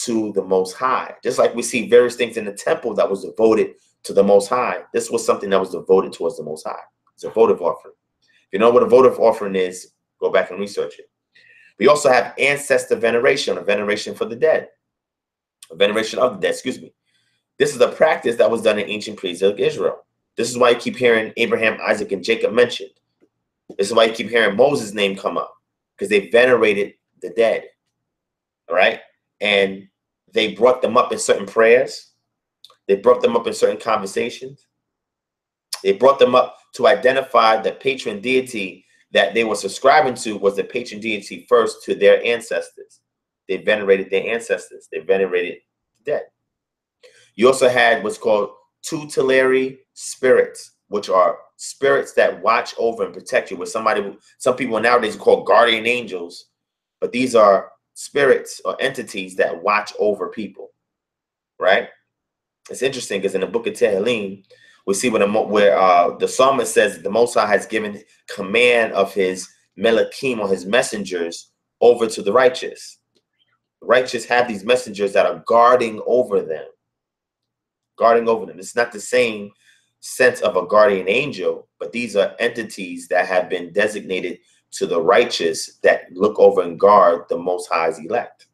to the Most High. Just like we see various things in the temple that was devoted to the Most High. This was something that was devoted towards the Most High. It's a votive offering. If you know what a votive offering is, go back and research it. We also have ancestor veneration, or veneration for the dead. A veneration of the dead, excuse me. This is a practice that was done in ancient pre-exilic Israel. This is why you keep hearing Abraham, Isaac, and Jacob mentioned. This is why you keep hearing Moses' name come up, because they venerated the dead, all right? And they brought them up in certain prayers. They brought them up in certain conversations. They brought them up to identify the patron deity that they were subscribing to was the patron deity first to their ancestors. They venerated their ancestors. They venerated the dead. You also had what's called tutelary spirits, which are spirits that watch over and protect you. With some people nowadays call guardian angels, but these are spirits or entities that watch over people, right? It's interesting because in the book of Tehillim, we see where the psalmist says the Most High has given command of his Melakim, or his messengers, over to the righteous. The righteous have these messengers that are guarding over them. Guarding over them. It's not the same sense of a guardian angel, but these are entities that have been designated to the righteous that look over and guard the Most High's elect.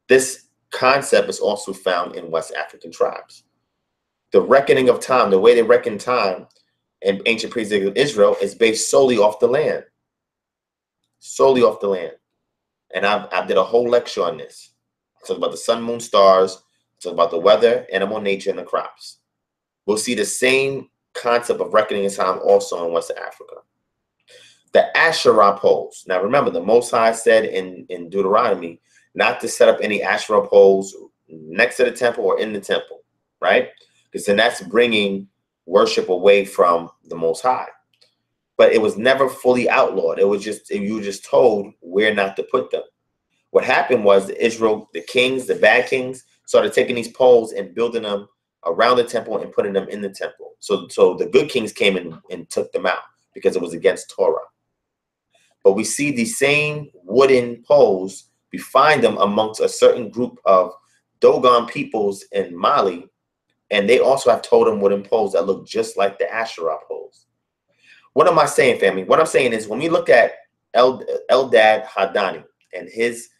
This concept is also found in West African tribes. The reckoning of time, the way they reckon time in ancient pre-Israel Israel is based solely off the land. Solely off the land. And I did a whole lecture on this. I talked about the sun, moon, stars. I talked about the weather, animal nature, and the crops. We'll see the same concept of reckoning time also in West Africa. The Asherah poles. Now remember, the Most High said in Deuteronomy not to set up any Asherah poles next to the temple or in the temple, right? Because then that's bringing worship away from the Most High. But it was never fully outlawed. It was just, you were just told where not to put them. What happened was the kings, the bad kings, started taking these poles and building them around the temple and putting them in the temple. So the good kings came in and took them out because it was against Torah. But we see the same wooden poles. We find them amongst a certain group of Dogon peoples in Mali, and they also have totem wooden poles that look just like the Asherah poles. What am I saying, family? What I'm saying is when we look at Eldad Hadani and his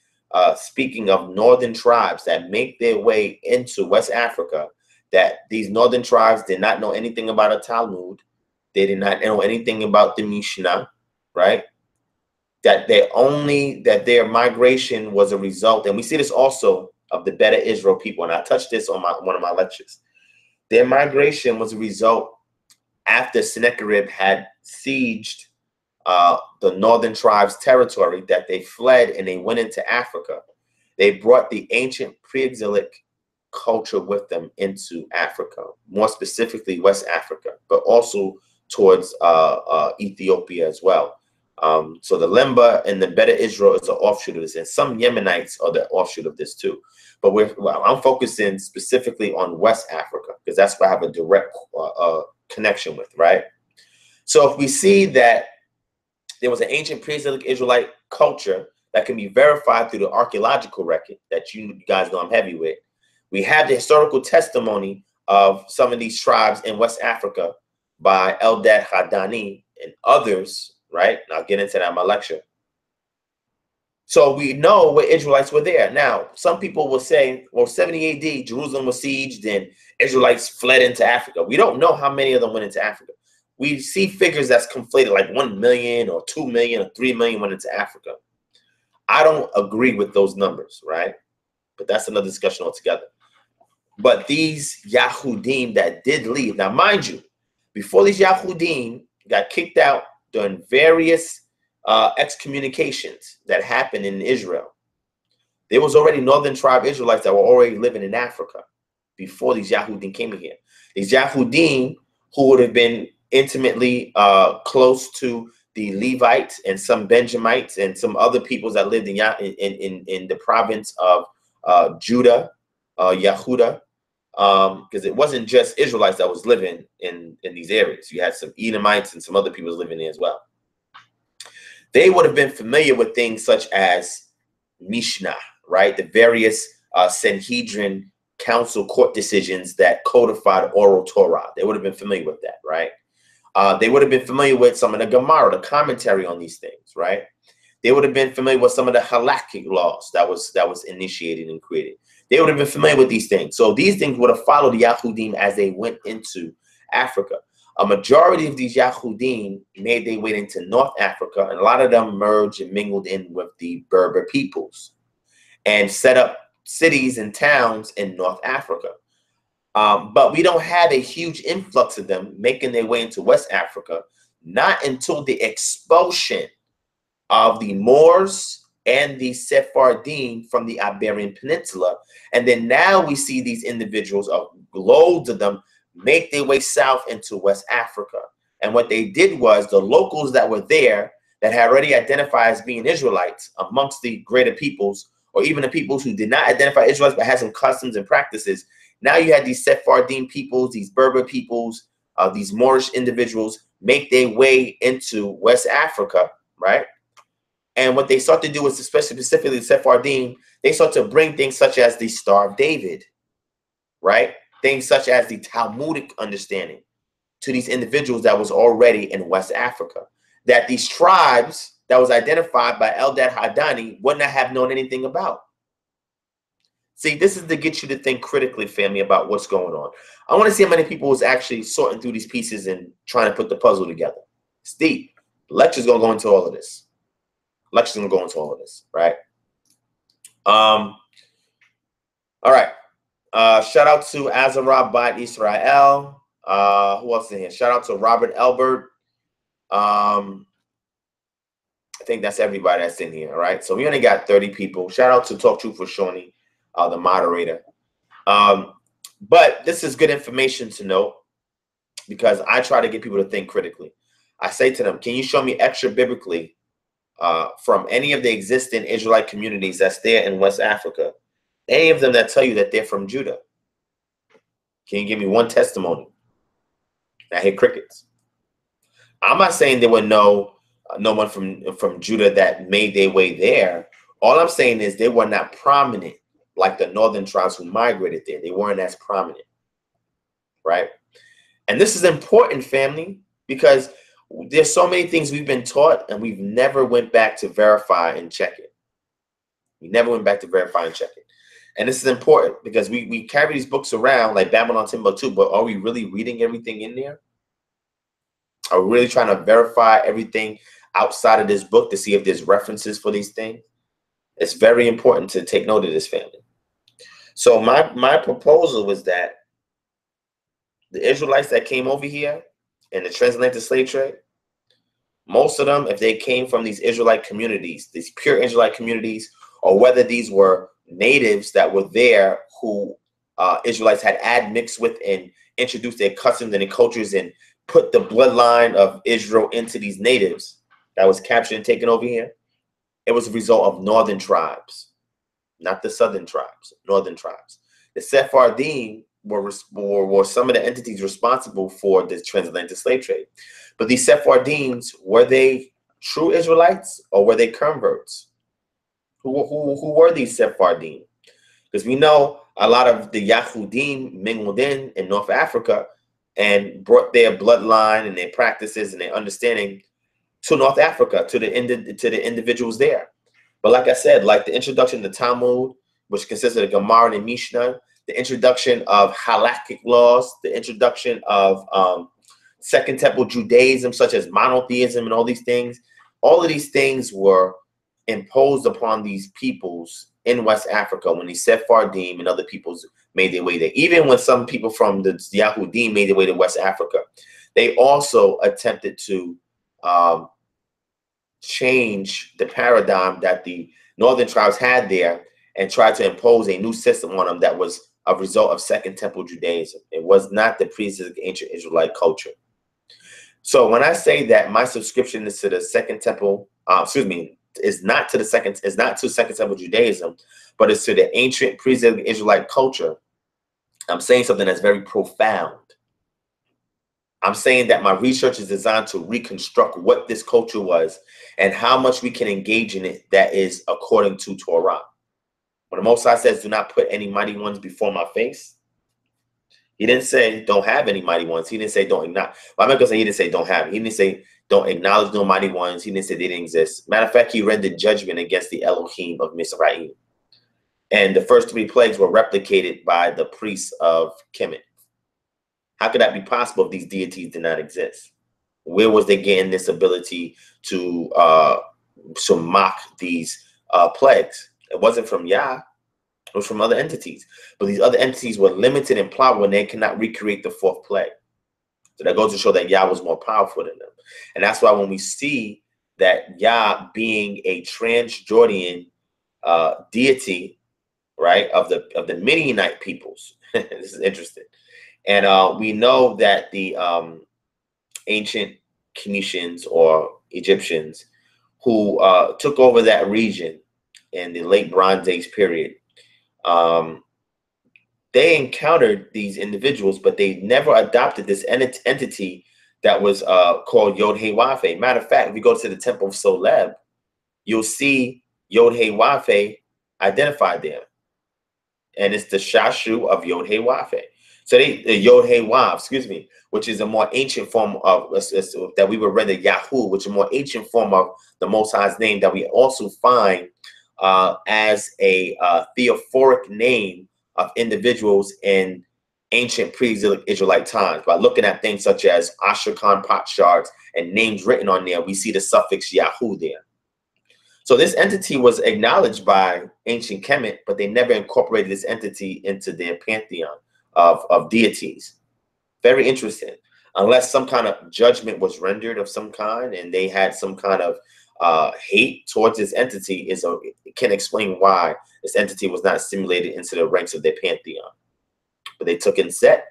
speaking of northern tribes that make their way into West Africa, that these northern tribes did not know anything about a Talmud. They did not know anything about the Mishnah, right? That their migration was a result, and we see this also of the Beta Israel people, and I touched this on one of my lectures. Their migration was a result after Sennacherib had sieged the northern tribes' territory, that they fled and they went into Africa. They brought the ancient pre-exilic culture with them into Africa, more specifically West Africa, but also towards Ethiopia as well. So the Lemba and the Beta Israel is an offshoot of this, and some Yemenites are the offshoot of this too. But I'm focusing specifically on West Africa because that's where I have a direct connection with, right? So if we see that there was an ancient pre-Exilic Israelite culture that can be verified through the archaeological record that you guys know I'm heavy with, we have the historical testimony of some of these tribes in West Africa by Eldad Hadani and others, right? And I'll get into that in my lecture. So we know where Israelites were there. Now, some people will say, well, 70 AD, Jerusalem was sieged and Israelites fled into Africa. We don't know how many of them went into Africa. We see figures that's conflated, like 1 million or 2 million or 3 million went into Africa. I don't agree with those numbers, right? But that's another discussion altogether. But these Yahudim that did leave, now mind you, before these Yahudim got kicked out during various excommunications that happened in Israel, there was already northern tribe Israelites that were already living in Africa before these Yahudim came in here. These Yahudim, who would have been intimately close to the Levites and some Benjamites and some other peoples that lived in the province of Judah, Yehuda, because it wasn't just Israelites that was living in these areas. You had some Edomites and some other people living there as well. They would have been familiar with things such as Mishnah, right? The various Sanhedrin council court decisions that codified oral Torah. They would have been familiar with that, right? They would have been familiar with some of the Gemara, the commentary on these things, right? They would have been familiar with some of the halakhic laws that was initiated and created. They would have been familiar with these things. So these things would have followed the Yahudim as they went into Africa. A majority of these Yahudim made their way into North Africa, and a lot of them merged and mingled in with the Berber peoples and set up cities and towns in North Africa. But we don't have a huge influx of them making their way into West Africa, not until the expulsion of the Moors and the Sephardim from the Iberian Peninsula. And then now we see these individuals, loads of them, make their way south into West Africa. And what they did was the locals that were there that had already identified as being Israelites amongst the greater peoples, or even the peoples who did not identify Israelites but had some customs and practices. Now you had these Sephardim peoples, these Berber peoples, these Moorish individuals make their way into West Africa, right? And what they start to do is, especially specifically the Sephardim, they start to bring things such as the Star of David, right? Things such as the Talmudic understanding to these individuals that was already in West Africa, that these tribes that was identified by Eldad Hadani would not have known anything about. See, this is to get you to think critically, family, about what's going on. I want to see how many people is actually sorting through these pieces and trying to put the puzzle together. It's deep. The lecture's going to go into all of this. Lecture's going to go into all of this, right? All right. Shout out to Azarab Bat Israel. Who else in here? Shout out to Robert Elbert. I think that's everybody that's in here, all right? So we only got 30 people. Shout out to Talk Truth for Shawnee, the moderator. But this is good information to know because I try to get people to think critically. I say to them, can you show me extra biblically from any of the existing Israelite communities that's there in West Africa, any of them that tell you that they're from Judah? Can you give me one testimony? I hear crickets. I'm not saying there were no one from Judah that made their way there. All I'm saying is they were not prominent like the northern tribes who migrated there. They weren't as prominent, right? And this is important, family, because there's so many things we've been taught and we've never went back to verify and check it. We never went back to verify and check it. And this is important because we carry these books around like Babylon Timbuktu, but are we really reading everything in there? Are we really trying to verify everything outside of this book to see if there's references for these things? It's very important to take note of this, family. So my proposal was that the Israelites that came over here in the transatlantic slave trade, most of them, if they came from these Israelite communities, these pure Israelite communities, or whether these were natives that were there who Israelites had admixed with and introduced their customs and their cultures and put the bloodline of Israel into these natives that was captured and taken over here, it was a result of northern tribes, not the southern tribes, northern tribes. The Sephardim were some of the entities responsible for the transatlantic slave trade. But these Sephardims, were they true Israelites or were they converts? Who were these Sephardim? Because we know a lot of the Yahudim mingled in North Africa and brought their bloodline and their practices and their understanding to North Africa, to the individuals there. But like I said, like the introduction to Talmud, which consists of the Gemara and Mishnah, the introduction of halakhic laws, the introduction of Second Temple Judaism, such as monotheism and all these things were imposed upon these peoples in West Africa when the Sephardim and other peoples made their way there. Even when some people from the Yahudim made their way to West Africa, they also attempted to change the paradigm that the northern tribes had there and tried to impose a new system on them that was a result of Second Temple Judaism. It was not the pre-existing ancient Israelite culture. So when I say that my subscription is to the Second Temple, is not to Second Temple Judaism, but it's to the ancient pre-existing Israelite culture, I'm saying something that's very profound. I'm saying that my research is designed to reconstruct what this culture was and how much we can engage in it that is according to Torah. When the Most High says, do not put any mighty ones before my face, he didn't say don't have any mighty ones. He didn't say don't acknowledge. Well, I'm not going to say he didn't say don't have. He didn't say don't acknowledge no mighty ones. He didn't say they didn't exist. Matter of fact, he rendered judgment against the Elohim of Missionary. And the first 3 plagues were replicated by the priests of Kemet. How could that be possible if these deities did not exist? Where was they getting this ability to mock these plagues? It wasn't from Yah. It was from other entities. But these other entities were limited in power when they cannot recreate the 4th plague. So that goes to show that Yah was more powerful than them. And that's why when we see that Yah being a Transjordan deity, right, of the Midianite peoples, this is interesting. And we know that the ancient Phoenicians or Egyptians who took over that region in the late Bronze Age period, they encountered these individuals, but they never adopted this entity that was called Yod-Heh-Wafe. Matter of fact, if you go to the Temple of Soleb, you'll see Yod-Heh-Wafe identified there. And it's the Shashu of Yod-Heh-Wafe. So Yod-Heh-Wav, which is a more ancient form of that we would render Yahoo, which is a more ancient form of the Most High's name that we also find as a theophoric name of individuals in ancient pre-Israelite times. By looking at things such as Ashrakan potsherds and names written on there, we see the suffix Yahu there. So this entity was acknowledged by ancient Kemet, but they never incorporated this entity into their pantheon of deities. Very interesting. Unless some kind of judgment was rendered of some kind and they had some kind of hate towards this entity, it can explain why this entity was not assimilated into the ranks of their pantheon. But they took in Seth.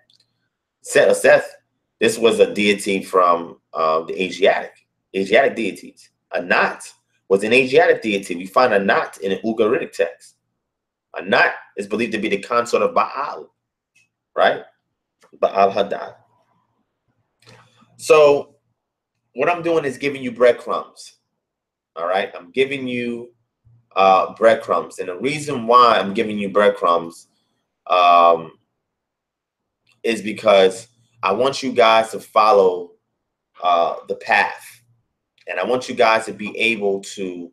This was a deity from the Asiatic deities. Anat was an Asiatic deity. We find Anat in an Ugaritic text. Anat is believed to be the consort of Baal, right? Baal Hadad. So what I'm doing is giving you breadcrumbs. All right, I'm giving you breadcrumbs, and the reason why I'm giving you breadcrumbs is because I want you guys to follow the path, and I want you guys to be able to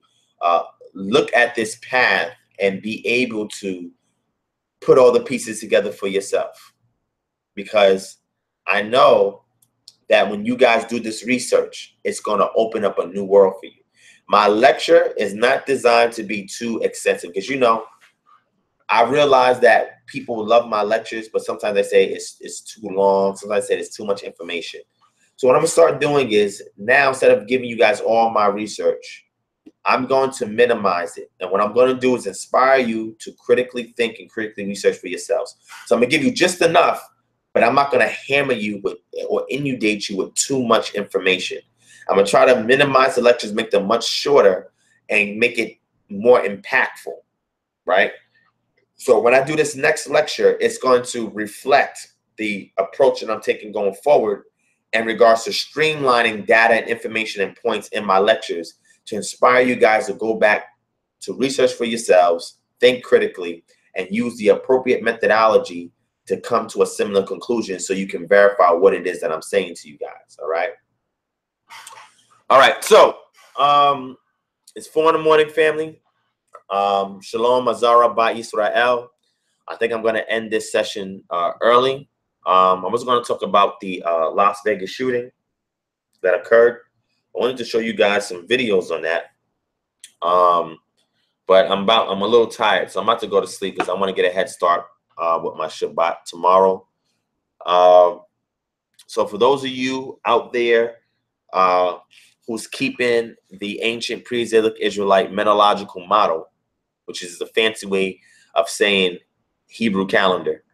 look at this path and be able to put all the pieces together for yourself, because I know that when you guys do this research, it's going to open up a new world for you. My lecture is not designed to be too extensive, because, you know, I realize that people love my lectures, but sometimes they say it's too long. Sometimes they say it's too much information. So what I'm going to start doing is now, instead of giving you guys all my research, I'm going to minimize it. And what I'm going to do is inspire you to critically think and critically research for yourselves. So I'm going to give you just enough, but I'm not going to hammer you with or inundate you with too much information. I'm going to try to minimize the lectures, make them much shorter, and make it more impactful, right? So when I do this next lecture, it's going to reflect the approach that I'm taking going forward in regards to streamlining data and information and points in my lectures to inspire you guys to go back to research for yourselves, think critically, and use the appropriate methodology to come to a similar conclusion so you can verify what it is that I'm saying to you guys, all right? All right, so it's 4 in the morning, family. Shalom, Azara, Ba Israel. I think I'm going to end this session early. I was going to talk about the Las Vegas shooting that occurred. I wanted to show you guys some videos on that. But I'm a little tired, so I'm about to go to sleep because I want to get a head start with my Shabbat tomorrow. So for those of you out there who's keeping the ancient pre-Israelite methodological model, which is the fancy way of saying Hebrew calendar,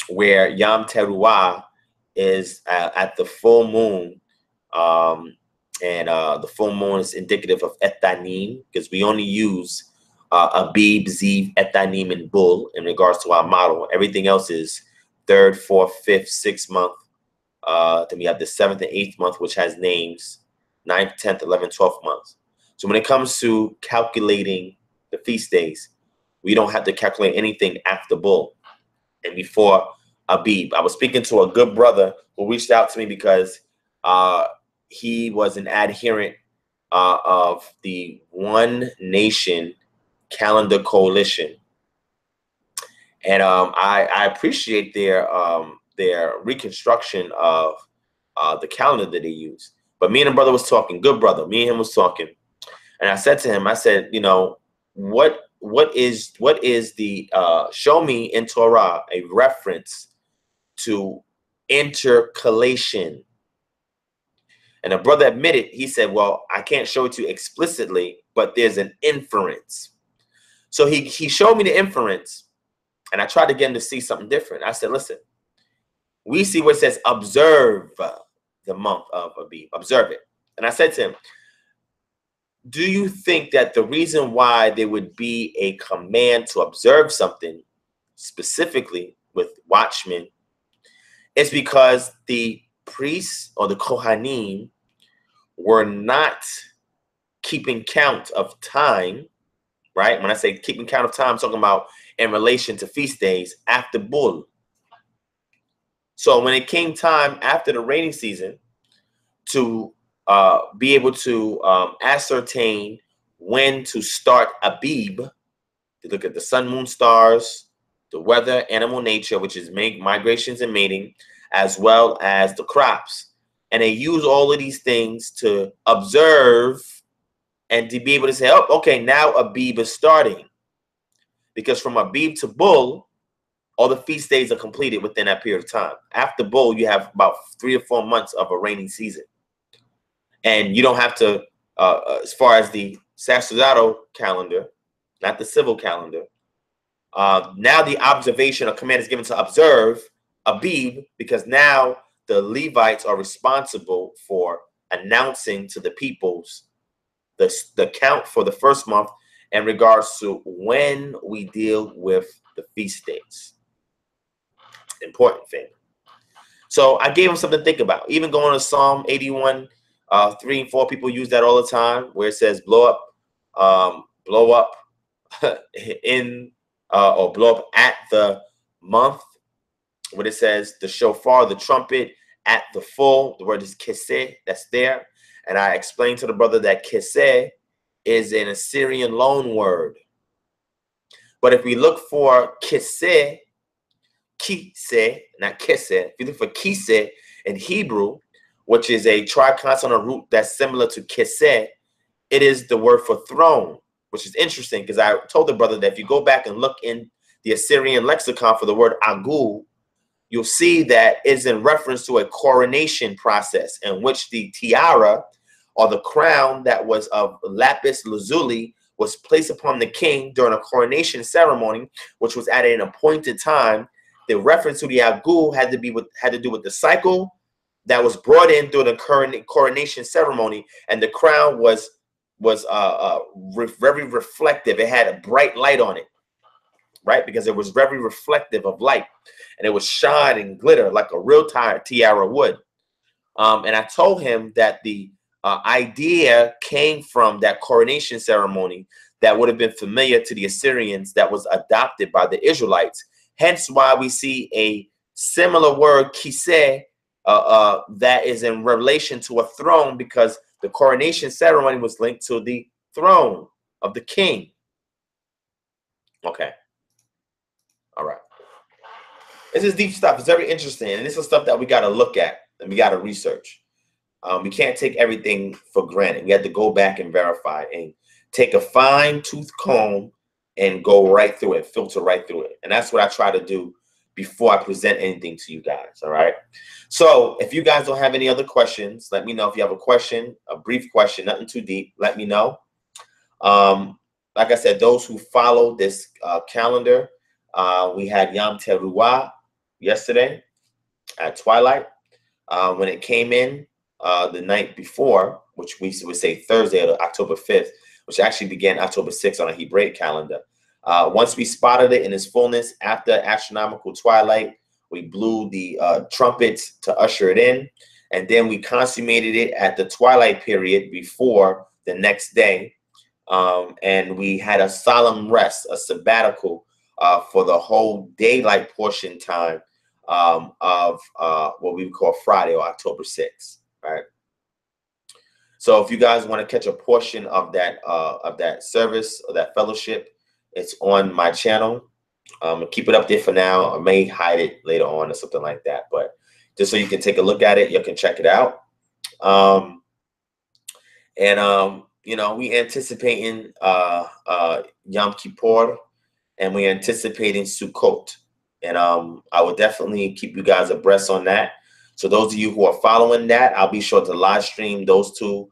where Yom Teruah is at the full moon, and the full moon is indicative of Etanim, because we only use Abib, Ziv, Etanim, and Bull in regards to our model. Everything else is 3rd, 4th, 5th, 6th month. Then we have the 7th and 8th month, which has names, 9th, 10th, 11th, 12th months. So when it comes to calculating the feast days, we don't have to calculate anything after Bull and before Abib. I was speaking to a good brother who reached out to me because he was an adherent of the One Nation Calendar Coalition. And I appreciate their reconstruction of the calendar that they use. But me and the brother was talking, good brother, me and him was talking. And I said to him, I said, you know, what is the show me in Torah a reference to intercalation? And the brother admitted, he said, well, I can't show it to you explicitly, but there's an inference. So he showed me the inference, and I tried to get him to see something different. I said, listen, we see where it says observe the month of Abib, observe it. And I said to him, do you think that the reason why there would be a command to observe something specifically with watchmen is because the priests or the Kohanim were not keeping count of time, right? When I say keeping count of time, I'm talking about in relation to feast days after Bull. So when it came time after the rainy season to be able to ascertain when to start Abib. They look at the sun, moon, stars, the weather, animal nature, which is migrations and mating, as well as the crops. And they use all of these things to observe and to be able to say, oh, okay, now Abib is starting. Because from Abib to Bull, all the feast days are completed within that period of time. After Bull, you have about 3 or 4 months of a rainy season. And you don't have to, as far as the sacerdotal calendar, not the civil calendar, now the observation or command is given to observe Abib, because now the Levites are responsible for announcing to the peoples the count for the first month in regards to when we deal with the feast days. Important thing. So I gave them something to think about. Even going to Psalm 81, 3 and 4, people use that all the time, where it says blow up in or blow up at the month, when it says the shofar, the trumpet, at the full. The word is keseh, that's there. And I explained to the brother that keseh is an Assyrian loan word. But if we look for keseh, not keseh, if you look for keseh in Hebrew, which is a triconsonant root that's similar to keseh, it is the word for throne, which is interesting because I told the brother that if you go back and look in the Assyrian lexicon for the word agul, you'll see that it's in reference to a coronation process in which the tiara or the crown that was of lapis lazuli was placed upon the king during a coronation ceremony, which was at an appointed time. The reference to the agul had to do with the cycle that was brought in through the coronation ceremony, and the crown was very reflective. It had a bright light on it, right? Because it was very reflective of light, and it would shine and glitter like a real tiara would. And I told him that the idea came from that coronation ceremony that would have been familiar to the Assyrians, that was adopted by the Israelites. Hence why we see a similar word, kiseh, that is in relation to a throne, because the coronation ceremony was linked to the throne of the king. Okay. All right. This is deep stuff. It's very interesting. And this is stuff that we got to look at and we got to research. We can't take everything for granted. We have to go back and verify and take a fine-tooth comb and go right through it, filter right through it. And that's what I try to do before I present anything to you guys. All right. So if you guys don't have any other questions, let me know. If you have a question, a brief question, nothing too deep, let me know. Like I said, those who follow this calendar, we had Yom Teruah yesterday at twilight. When it came in the night before, which we would say Thursday, October 5th, which actually began October 6th on a Hebraic calendar. Once we spotted it in its fullness after astronomical twilight, we blew the trumpets to usher it in, and then we consummated it at the twilight period before the next day. And we had a solemn rest, a sabbatical for the whole daylight portion time of what we would call Friday, or October 6th, right? So if you guys want to catch a portion of that service or that fellowship, it's on my channel. Keep it up there for now. I may hide it later on or something like that, but just so you can take a look at it, you can check it out. You know, we anticipating Yom Kippur, and we anticipating Sukkot, and I will definitely keep you guys abreast on that. So those of you who are following that, I'll be sure to live stream those two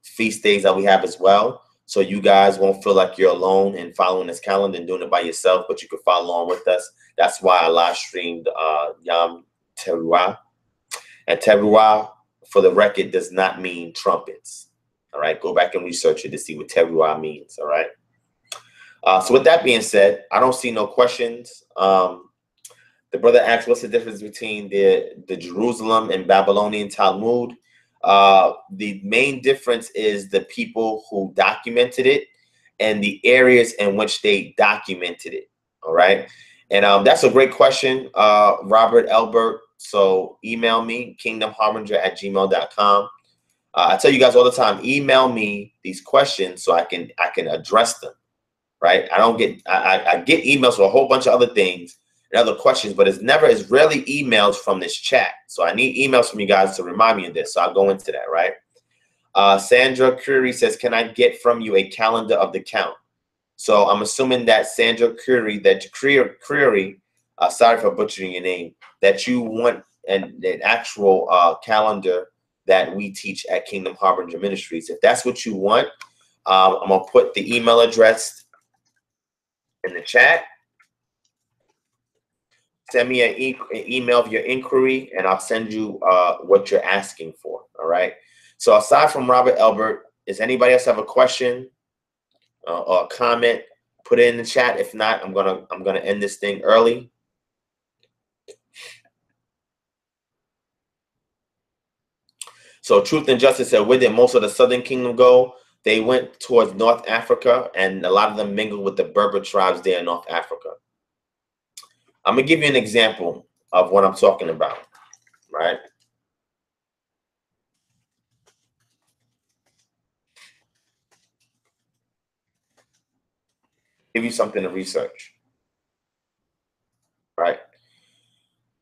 feast days that we have as well. So you guys won't feel like you're alone in following this calendar and doing it by yourself, but you can follow along with us. That's why I live streamed Yom Teruah. And Teruah, for the record, does not mean trumpets. All right, go back and research it to see what Teruah means. All right. So with that being said, I don't see no questions. The brother asked, what's the difference between the Jerusalem and Babylonian Talmud? The main difference is the people who documented it and the areas in which they documented it. All right. And that's a great question, Robert Elbert. So email me, kingdomharbinger@gmail.com. I tell you guys all the time, email me these questions so I can address them. Right? I get emails for a whole bunch of other things and other questions, but it's rarely emails from this chat. So I need emails from you guys to remind me of this. So I'll go into that, right? Sandra Curry says, can I get from you a calendar of the count? So I'm assuming that Sandra Curry, sorry for butchering your name, that you want an actual calendar that we teach at Kingdom Harbinger Ministries. If that's what you want, I'm going to put the email address in the chat. Send me an email of your inquiry, and I'll send you what you're asking for. All right. So aside from Robert Elbert, does anybody else have a question or a comment? Put it in the chat. If not, I'm gonna end this thing early. So Truth and Justice said, where did most of the Southern Kingdom go? They went towards North Africa, and a lot of them mingled with the Berber tribes there in North Africa. I'm gonna give you an example of what I'm talking about, right? Give you something to research, right?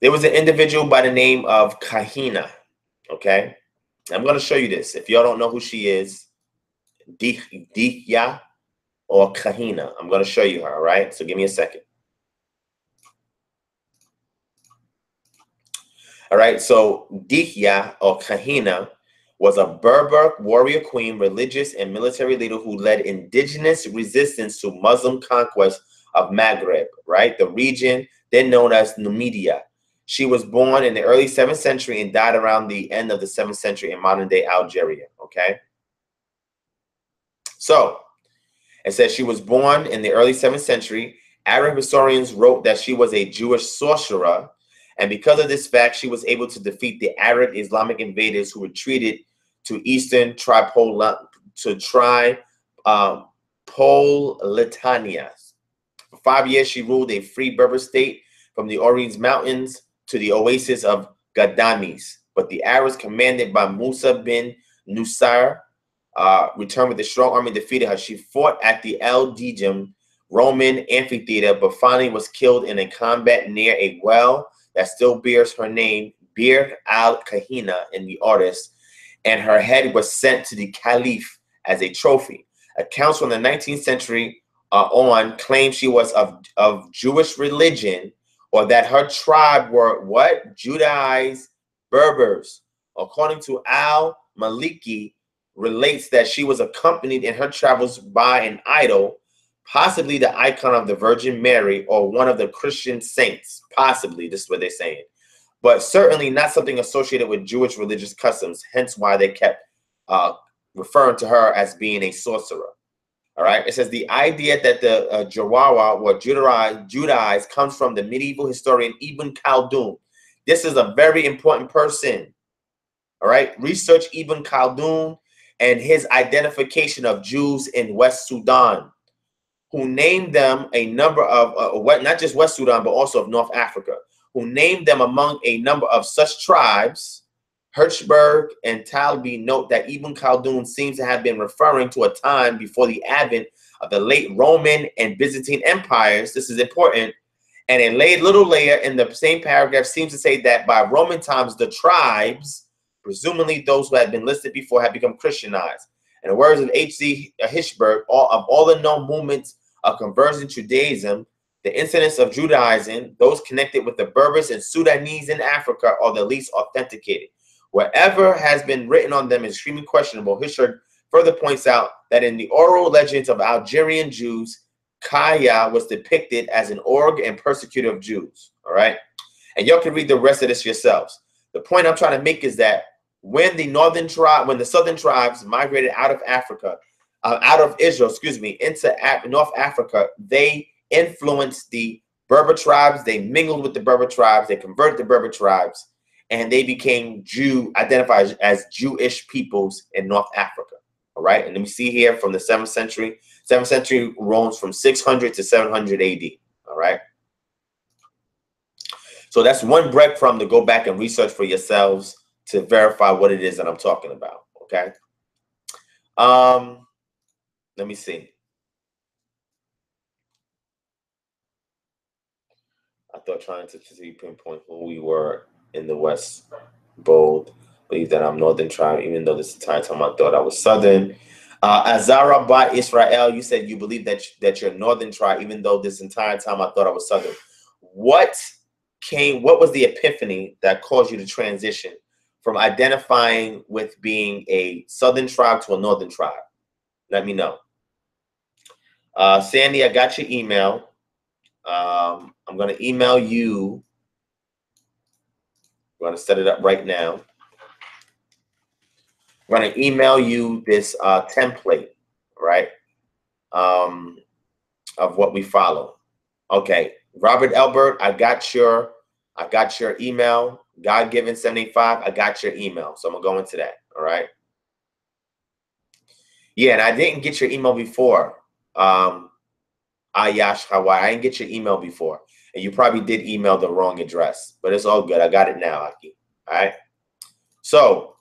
There was an individual by the name of Kahina, okay? I'm going to show you this. If y'all don't know who she is, Dihya or Kahina, I'm going to show you her, all right? So give me a second. All right, so Dihya or Kahina was a Berber warrior queen, religious and military leader who led indigenous resistance to Muslim conquest of Maghreb, right? The region then known as Numidia. She was born in the early 7th century and died around the end of the 7th century in modern-day Algeria, okay? So it says she was born in the early 7th century. Arab historians wrote that she was a Jewish sorcerer, and because of this fact, she was able to defeat the Arab Islamic invaders who retreated to eastern Tripolitania. For 5 years, she ruled a free Berber state from the Orange Mountains to the oasis of Ghadames. But the Arabs, commanded by Musa bin Nusayr, returned with a strong army and defeated her. She fought at the El Dijam Roman amphitheater, but finally was killed in a combat near a well that still bears her name, Bir al-Kahina in the artist, and her head was sent to the Caliph as a trophy. Accounts from the 19th century on claim she was of Jewish religion, or that her tribe were what? Judaized Berbers. According to al-Maliki, relates that she was accompanied in her travels by an idol, possibly the icon of the Virgin Mary or one of the Christian saints. Possibly, this is what they're saying. But certainly not something associated with Jewish religious customs, hence why they kept referring to her as being a sorcerer. All right. It says the idea that the Jawawa were Judaized comes from the medieval historian Ibn Khaldun. This is a very important person. All right. Research Ibn Khaldun and his identification of Jews in West Sudan, who named them a number of, not just West Sudan, but also of North Africa, who named them among a number of such tribes. Hirschberg and Talby note that Ibn Khaldun seems to have been referring to a time before the advent of the late Roman and Byzantine empires. This is important. And a little later in the same paragraph seems to say that by Roman times, the tribes, presumably those who had been listed before, had become Christianized. In the words of H.C. Hirschberg, all the known movements of conversion to Judaism, the incidents of Judaizing, those connected with the Berbers and Sudanese in Africa, are the least authenticated. Whatever has been written on them is extremely questionable. Hirschberg further points out that in the oral legends of Algerian Jews, Kaya was depicted as an org and persecutor of Jews. All right. And y'all can read the rest of this yourselves. The point I'm trying to make is that when the southern tribes migrated out of Africa, out of Israel, into North Africa, they influenced the Berber tribes. They mingled with the Berber tribes. They converted the Berber tribes, and they became identified as Jewish peoples in North Africa. All right. And let me see here from the 7th century. 7th century roams from 600 to 700 AD. All right. So that's one breadcrumb to go back and research for yourselves to verify what it is that I'm talking about. Okay. Let me see. I thought trying to pinpoint who we were in the West. Bold. Believe that I'm Northern tribe, even though this entire time I thought I was Southern. Azara by Israel, you said you believe that you're Northern tribe, even though this entire time I thought I was Southern. What was the epiphany that caused you to transition from identifying with being a Southern tribe to a Northern tribe? Let me know. Sandy, I got your email. I'm going to email you. I'm going to set it up right now. I'm going to email you this template, right, of what we follow. Okay, Robert Elbert, I got your email. God-given 785, I got your email. So I'm going to go into that, all right? Yeah, and I didn't get your email before. Ayash Hawaii, I didn't get your email before. And you probably did email the wrong address, but it's all good. I got it now, Aki. All right. So,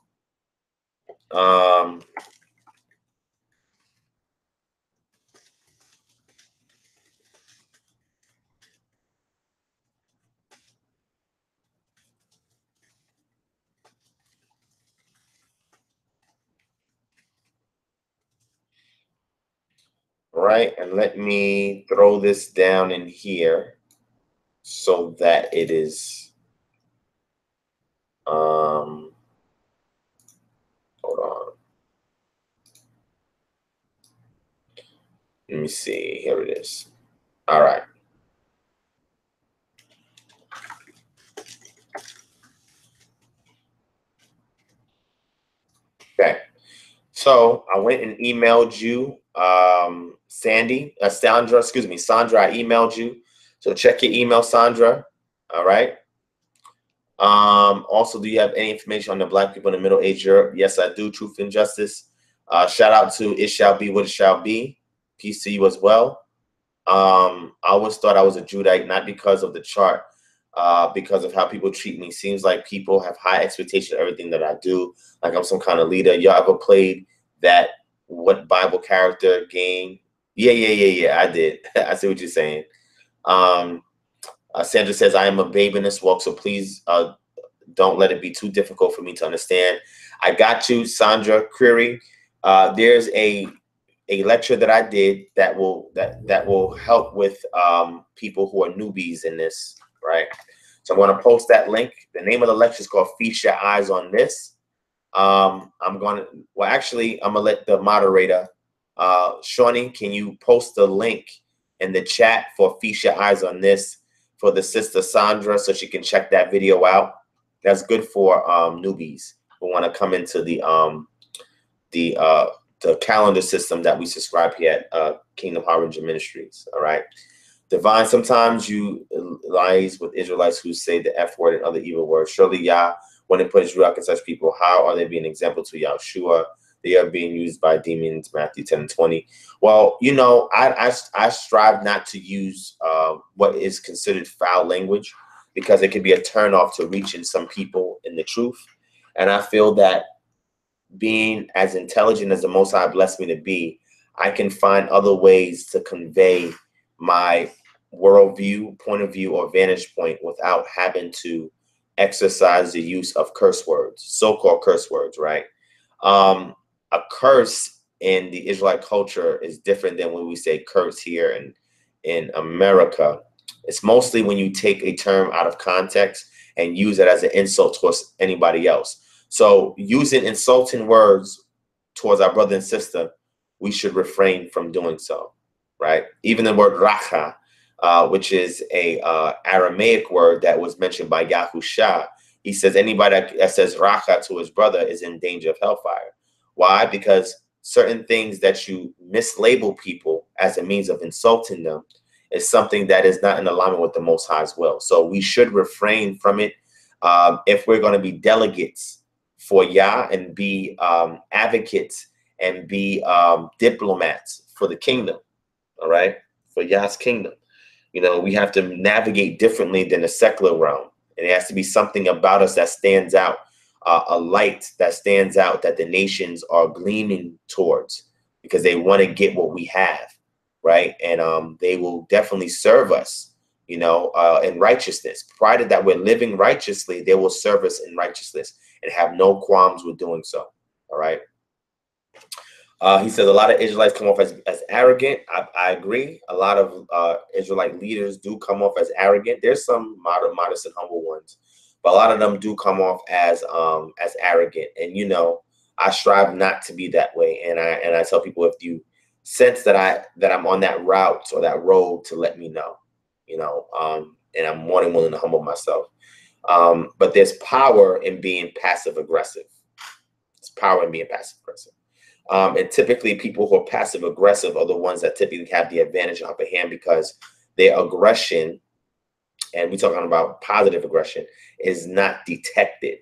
right, and let me throw this down in here so that it is, hold on. Let me see. Here it is. All right. Okay. So I went and emailed you, Sandra, Sandra, I emailed you. So check your email, Sandra. All right. Also, do you have any information on the Black people in the Middle Age Europe? Yes, I do. Truth and Justice. Shout out to It Shall Be What It Shall Be. Peace to you as well. I always thought I was a Judite, not because of the chart, because of how people treat me. Seems like people have high expectations of everything that I do, like I'm some kind of leader. Y'all ever played that What Bible Character game? Yeah, I did. I see what you're saying. Sandra says, I am a babe in this walk, so please don't let it be too difficult for me to understand. I got you, Sandra Query. There's a lecture that I did that will help with people who are newbies in this, right? So I'm going to post that link. The name of the lecture is called Feast Your Eyes on This. I'm going to let the moderator, Shawnee, can you post the link in the chat for Feast Your Eyes on This for the sister Sandra so she can check that video out? That's good for newbies who want to come into the calendar system that we subscribe here at Kingdom Harbinger Ministries. All right. Divine, sometimes you lies with Israelites who say the F word and other evil words. Surely Yah, when it put Israel in such people, how are they being an example to Yahushua? They are being used by demons, Matthew 10 and 20. Well, you know, I strive not to use what is considered foul language, because it can be a turnoff to reaching some people in the truth. And I feel that being as intelligent as the Most High blessed me to be, I can find other ways to convey my worldview, point of view, or vantage point without having to exercise the use of curse words, so-called curse words, right? A curse in the Israelite culture is different than when we say curse here in America. It's mostly when you take a term out of context and use it as an insult towards anybody else. So using insulting words towards our brother and sister, we should refrain from doing so, right? Even the word racha, which is a Aramaic word that was mentioned by Yahusha, he says anybody that says racha to his brother is in danger of hellfire. Why? Because certain things that you mislabel people as a means of insulting them is something that is not in alignment with the Most High's will. So we should refrain from it if we're going to be delegates for Yah and be advocates and be diplomats for the kingdom, all right, for Yah's kingdom. You know, we have to navigate differently than the secular realm. And it has to be something about us that stands out a light that stands out that the nations are gleaming towards, because they want to get what we have, right? And they will definitely serve us, in righteousness. Provided that we're living righteously, they will serve us in righteousness and have no qualms with doing so. All right. He says a lot of Israelites come off as arrogant. I agree. A lot of Israelite leaders do come off as arrogant. There's some modest and humble ones, but a lot of them do come off as arrogant. And I strive not to be that way. And I tell people, if you sense that I'm on that route or that road, to let me know. And I'm more than willing to humble myself. But there's power in being passive aggressive. There's power in being passive aggressive. And typically people who are passive aggressive are the ones that typically have the advantage of upper hand, because their aggression, and we're talking about positive aggression, is not detected,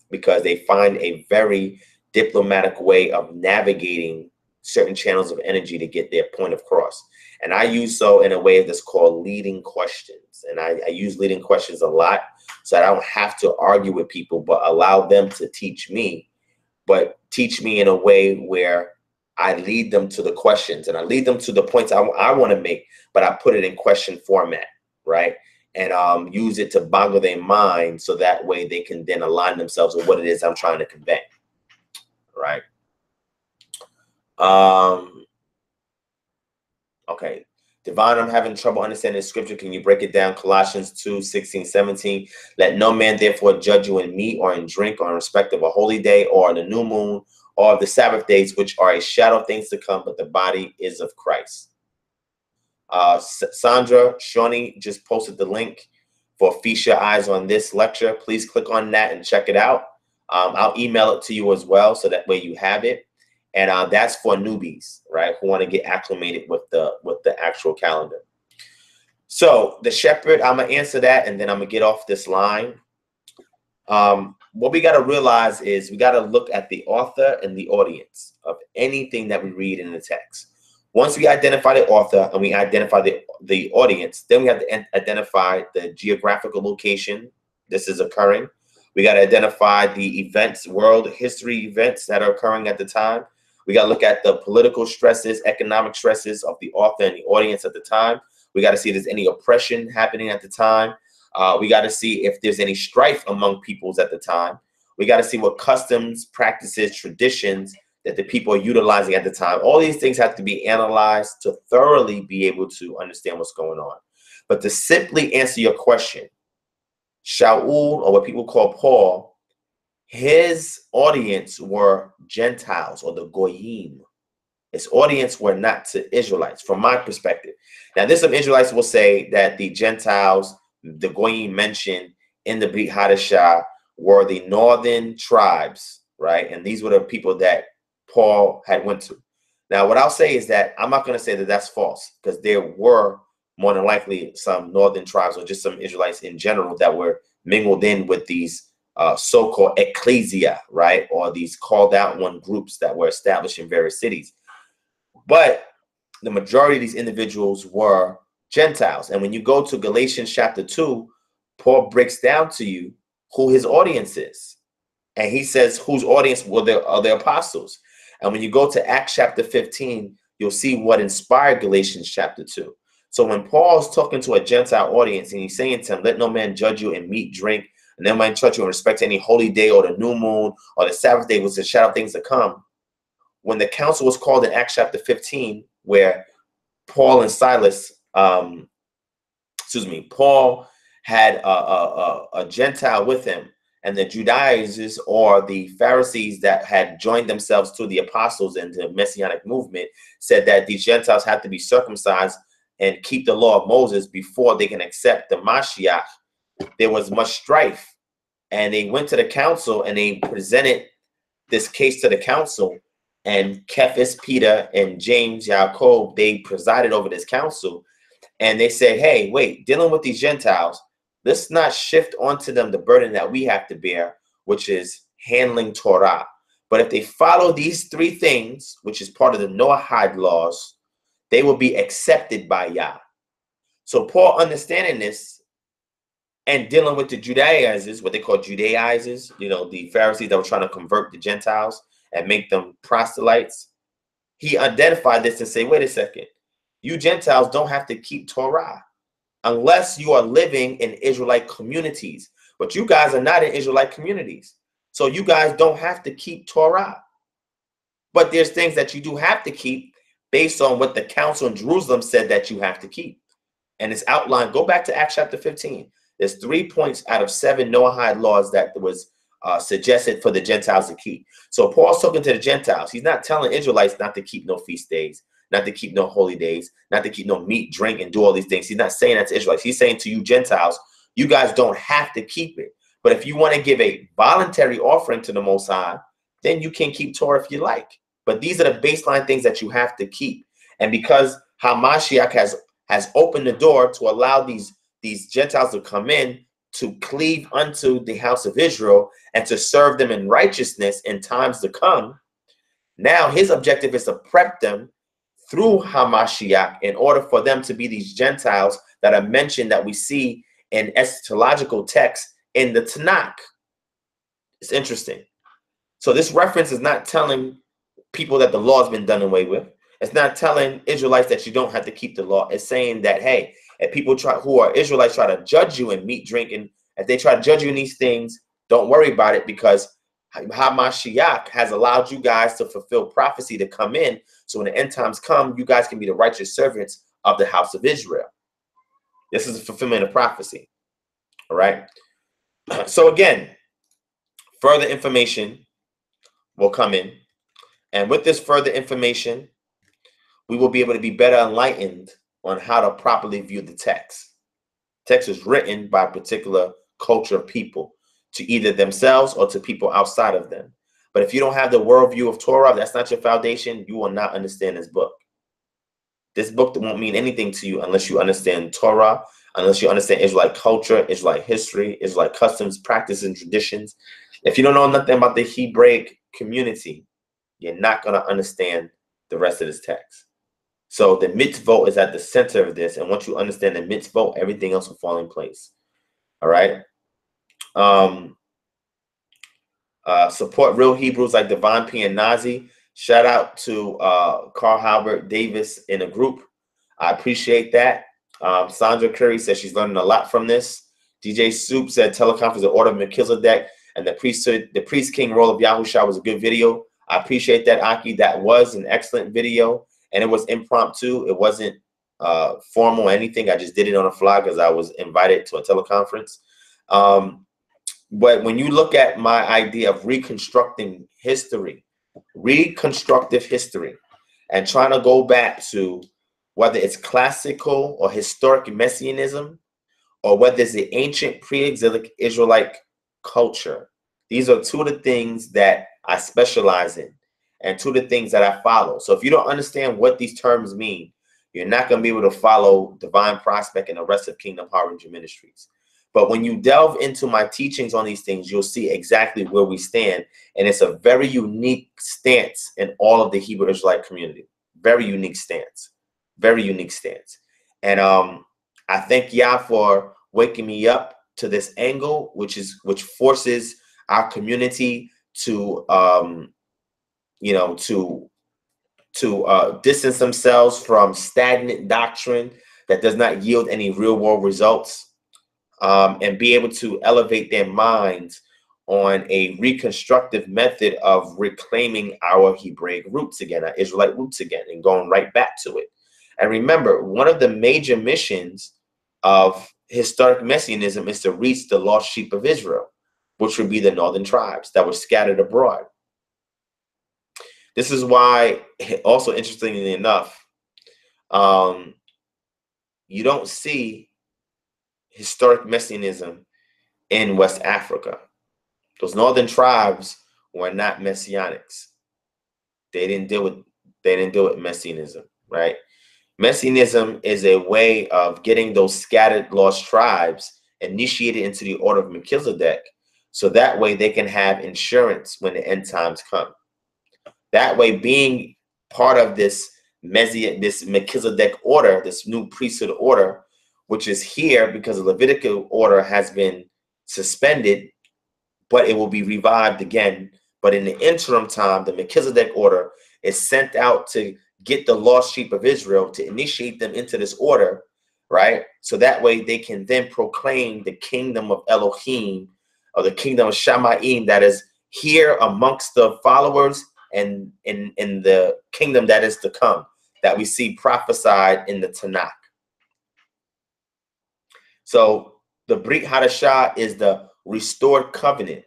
because they find a very diplomatic way of navigating certain channels of energy to get their point across. And I use so in a way that's called leading questions. And I use leading questions a lot, so I don't have to argue with people, but allow them to teach me, but teach me in a way where I lead them to the questions, and I lead them to the points I want to make, but I put it in question format, right? And use it to boggle their mind, so that way they can then align themselves with what it is I'm trying to convey, right? Okay. Divine, I'm having trouble understanding scripture. Can you break it down? Colossians 2:16-17. Let no man therefore judge you in meat or in drink or in respect of a holy day or the new moon or of the Sabbath days, which are a shadow of things to come, but the body is of Christ. Sandra Shawnee just posted the link for Feast Your Eyes on This lecture. Please click on that and check it out. I'll email it to you as well, so that way you have it. And that's for newbies, right, who want to get acclimated with the actual calendar. So the shepherd, I'm gonna answer that, and then I'm gonna get off this line. What we got to realize is we got to look at the author and the audience of anything that we read in the text. Once we identify the author and we identify the audience, then we have to identify the geographical location this is occurring. We got to identify the events, world history events that are occurring at the time. We got to look at the political stresses, economic stresses of the author and the audience at the time. We got to see if there's any oppression happening at the time. We got to see if there's any strife among peoples at the time. We got to see what customs, practices, traditions that the people are utilizing at the time. All these things have to be analyzed to thoroughly be able to understand what's going on. But to simply answer your question, Shaul, or what people call Paul, his audience were Gentiles, or the Goyim. His audience were not to Israelites, from my perspective. Now, there's some Israelites will say that the Gentiles, the Goyim mentioned in the Brit Hadashah, were the northern tribes, right? And these were the people that Paul had went to. Now, what I'll say is that I'm not going to say that that's false, because there were more than likely some northern tribes, or just some Israelites in general, that were mingled in with these so-called Ecclesia, right? Or these called out one groups that were established in various cities. But the majority of these individuals were Gentiles. And when you go to Galatians chapter 2, Paul breaks down to you who his audience is. And he says whose audience are the apostles. And when you go to Acts chapter 15, you'll see what inspired Galatians chapter 2. So when Paul's talking to a Gentile audience and he's saying to them, let no man judge you in meat, drink, and no man judge you in respect to any holy day or the new moon or the Sabbath day, was a shadow of things to come. When the council was called in Acts chapter 15, where Paul and Silas, Paul had a Gentile with him, and the Judaizers, or the Pharisees that had joined themselves to the apostles and the Messianic movement, said that these Gentiles had to be circumcised and keep the law of Moses before they can accept the Mashiach. There was much strife, and they went to the council and they presented this case to the council. And Cephas, Peter, and James, Yaakov, they presided over this council. And they said, hey, wait, dealing with these Gentiles, let's not shift onto them the burden that we have to bear, which is handling Torah. But if they follow these three things, which is part of the Noahide laws, they will be accepted by Yah. So Paul, understanding this, and dealing with the Judaizers, what they call Judaizers, you know, the Pharisees that were trying to convert the Gentiles and make them proselytes, he identified this and say, wait a second, you Gentiles don't have to keep Torah unless you are living in Israelite communities. But you guys are not in Israelite communities. So you guys don't have to keep Torah. But there's things that you do have to keep based on what the council in Jerusalem said that you have to keep. And it's outlined. Go back to Acts chapter 15. There's 3 points out of 7 Noahide laws that was suggested for the Gentiles to keep. So Paul's talking to the Gentiles. He's not telling Israelites not to keep no feast days, not to keep no holy days, not to keep no meat, drink, and do all these things. He's not saying that to Israelites. He's saying to you Gentiles, you guys don't have to keep it. But if you want to give a voluntary offering to the Most High, then you can keep Torah if you like. But these are the baseline things that you have to keep. And because Hamashiach has opened the door to allow these Gentiles to come in to cleave unto the house of Israel and to serve them in righteousness in times to come, now his objective is to prep them through Hamashiach in order for them to be these Gentiles that are mentioned that we see in eschatological texts in the Tanakh. It's interesting. So this reference is not telling people that the law has been done away with. It's not telling Israelites that you don't have to keep the law. It's saying that, hey, if people who are Israelites try to judge you in meat, drink, and if they try to judge you in these things, don't worry about it, because Hamashiach has allowed you guys to fulfill prophecy to come in. So when the end times come, you guys can be the righteous servants of the house of Israel. This is a fulfillment of prophecy. All right. So again, further information will come in. And with this further information, we will be able to be better enlightened on how to properly view the text. Text is written by a particular culture of people to either themselves or to people outside of them. But if you don't have the worldview of Torah, that's not your foundation, you will not understand this book. This book won't mean anything to you unless you understand Torah, unless you understand Israelite culture, Israelite history, Israelite customs, practices, and traditions. If you don't know nothing about the Hebraic community, you're not going to understand the rest of this text. So the mitzvot is at the center of this. And once you understand the mitzvot, everything else will fall in place. All right. Support real Hebrews like Divine P and Nazi. Shout out to Carl Halbert Davis in a group. I appreciate that. Sandra Curry says she's learning a lot from this. DJ Soup said teleconference the order of Melchizedek and the priest king role of Yahushua was a good video. I appreciate that, Aki. That was an excellent video. And it was impromptu. It wasn't formal or anything. I just did it on a fly because I was invited to a teleconference. But when you look at my idea of reconstructing history, reconstructive history, and trying to go back to whether it's classical or historic messianism, or whether it's the ancient pre-exilic Israelite culture, these are two of the things that I specialize in and two of the things that I follow. So if you don't understand what these terms mean, you're not going to be able to follow Divine Prospect and the rest of Kingdom Harbinger Ministries. But when you delve into my teachings on these things, you'll see exactly where we stand. And it's a very unique stance in all of the Hebrew Israelite community. Very unique stance. Very unique stance. And I thank Yah for waking me up to this angle, which forces our community to distance themselves from stagnant doctrine that does not yield any real world results. And be able to elevate their minds on a reconstructive method of reclaiming our Hebraic roots again, our Israelite roots again, and going right back to it. And remember, one of the major missions of historic messianism is to reach the lost sheep of Israel, which would be the northern tribes that were scattered abroad. This is why, also interestingly enough, you don't see historic messianism in West Africa. Those northern tribes were not messianics. They didn't deal with messianism, right? Messianism is a way of getting those scattered lost tribes initiated into the order of Melchizedek, so that way they can have insurance when the end times come. That way, being part of this Melchizedek order, this new priesthood order, which is here because the Levitical order has been suspended, but it will be revived again. But in the interim time, the Melchizedek order is sent out to get the lost sheep of Israel, to initiate them into this order, right? So that way they can then proclaim the kingdom of Elohim, or the kingdom of Shamayim, that is here amongst the followers, and in the kingdom that is to come, that we see prophesied in the Tanakh. So the Brit Hadashah is the restored covenant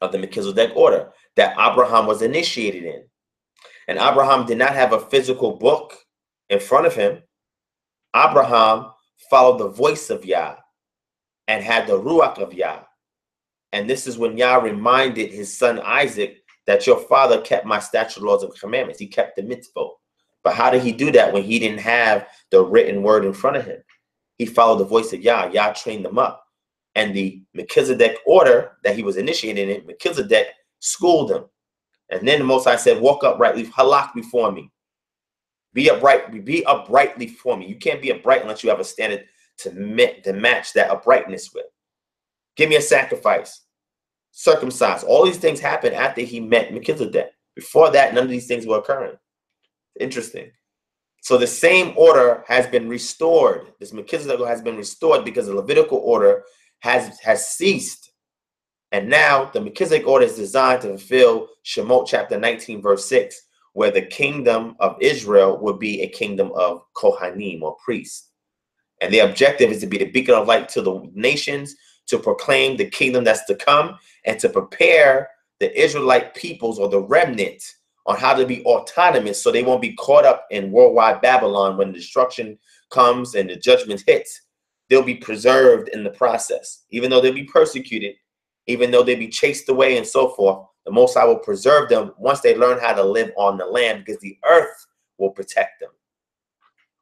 of the Melchizedek order that Abraham was initiated in. And Abraham did not have a physical book in front of him. Abraham followed the voice of Yah and had the Ruach of Yah. And this is when Yah reminded his son Isaac that your father kept my statute, laws, and commandments. He kept the mitzvot. But how did he do that when he didn't have the written word in front of him? He followed the voice of Yah. Yah trained them up. And the Melchizedek order that he was initiating in, Melchizedek schooled him. And then the Most High said, walk uprightly, halak before me. Be uprightly for me. You can't be upright unless you have a standard to match that uprightness with. Give me a sacrifice. Circumcise. All these things happened after he met Melchizedek. Before that, none of these things were occurring. Interesting. So the same order has been restored. This Melchizedek has been restored because the Levitical order has ceased. And now the Melchizedek order is designed to fulfill Shemot chapter 19, verse 6, where the kingdom of Israel would be a kingdom of Kohanim, or priests. And the objective is to be the beacon of light to the nations, to proclaim the kingdom that's to come, and to prepare the Israelite peoples, or the remnant, on how to be autonomous, so they won't be caught up in worldwide Babylon when destruction comes and the judgment hits. They'll be preserved in the process. Even though they'll be persecuted, even though they'll be chased away and so forth, the Most High will preserve them once they learn how to live on the land, because the earth will protect them.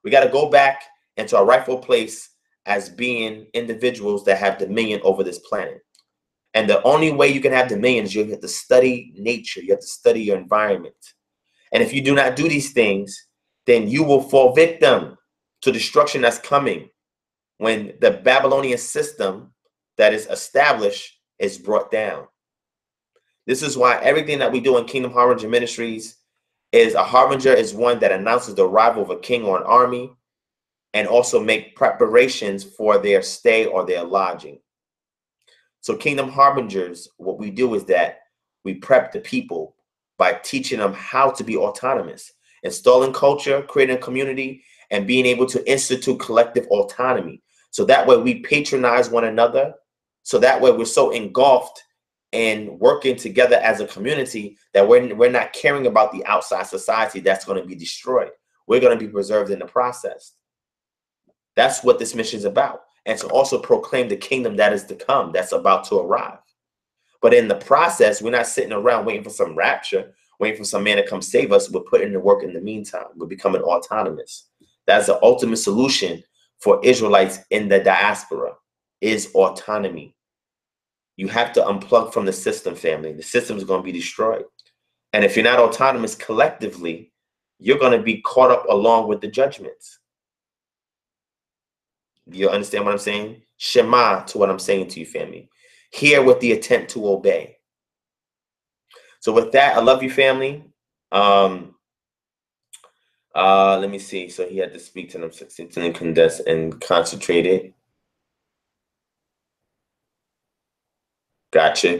We got to go back into our rightful place as being individuals that have dominion over this planet. And the only way you can have dominion is you have to study nature. You have to study your environment. And if you do not do these things, then you will fall victim to destruction that's coming when the Babylonian system that is established is brought down. This is why everything that we do in Kingdom Harbinger Ministries is a harbinger is one that announces the arrival of a king or an army, and also make preparations for their stay or their lodging. So Kingdom Harbingers, what we do is that we prep the people by teaching them how to be autonomous, installing culture, creating a community, and being able to institute collective autonomy. So that way we patronize one another. So that way we're so engulfed in working together as a community that we're not caring about the outside society that's going to be destroyed. We're going to be preserved in the process. That's what this mission is about. And to also proclaim the kingdom that is to come, that's about to arrive. But in the process, we're not sitting around waiting for some rapture, waiting for some man to come save us. We're putting in the work in the meantime. We're becoming autonomous. That's the ultimate solution for Israelites in the diaspora, is autonomy. You have to unplug from the system, family. The system is going to be destroyed. And if you're not autonomous collectively, you're going to be caught up along with the judgments. You understand what I'm saying? Shema to what I'm saying to you, family. Hear with the intent to obey. So with that, I love you, family. Let me see. So he had to speak to them, and condense and concentrate it. Gotcha.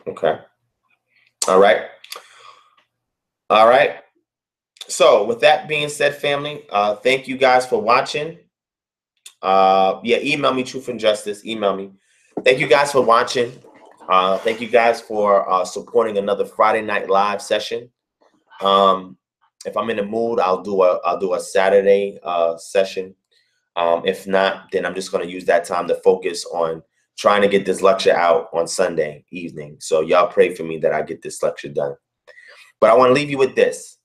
Okay. All right. So with that being said, family, thank you guys for watching. Email me, Truth and Justice. Email me. Thank you guys for watching. Thank you guys for supporting another Friday night live session. If I'm in the mood, I'll do a Saturday session. If not, then I'm just going to use that time to focus on trying to get this lecture out on Sunday evening. So y'all pray for me that I get this lecture done. But I want to leave you with this.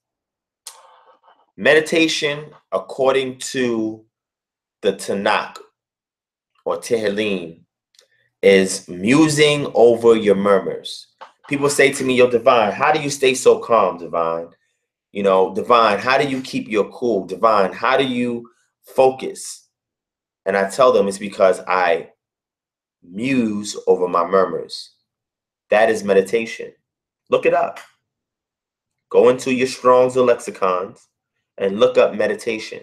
Meditation, according to the Tanakh or Tehillim, is musing over your murmurs. People say to me, yo, Divine, how do you stay so calm, Divine? You know, Divine, how do you keep your cool? Divine, how do you focus? And I tell them it's because I muse over my murmurs. That is meditation. Look it up. Go into your Strong's or lexicons and look up meditation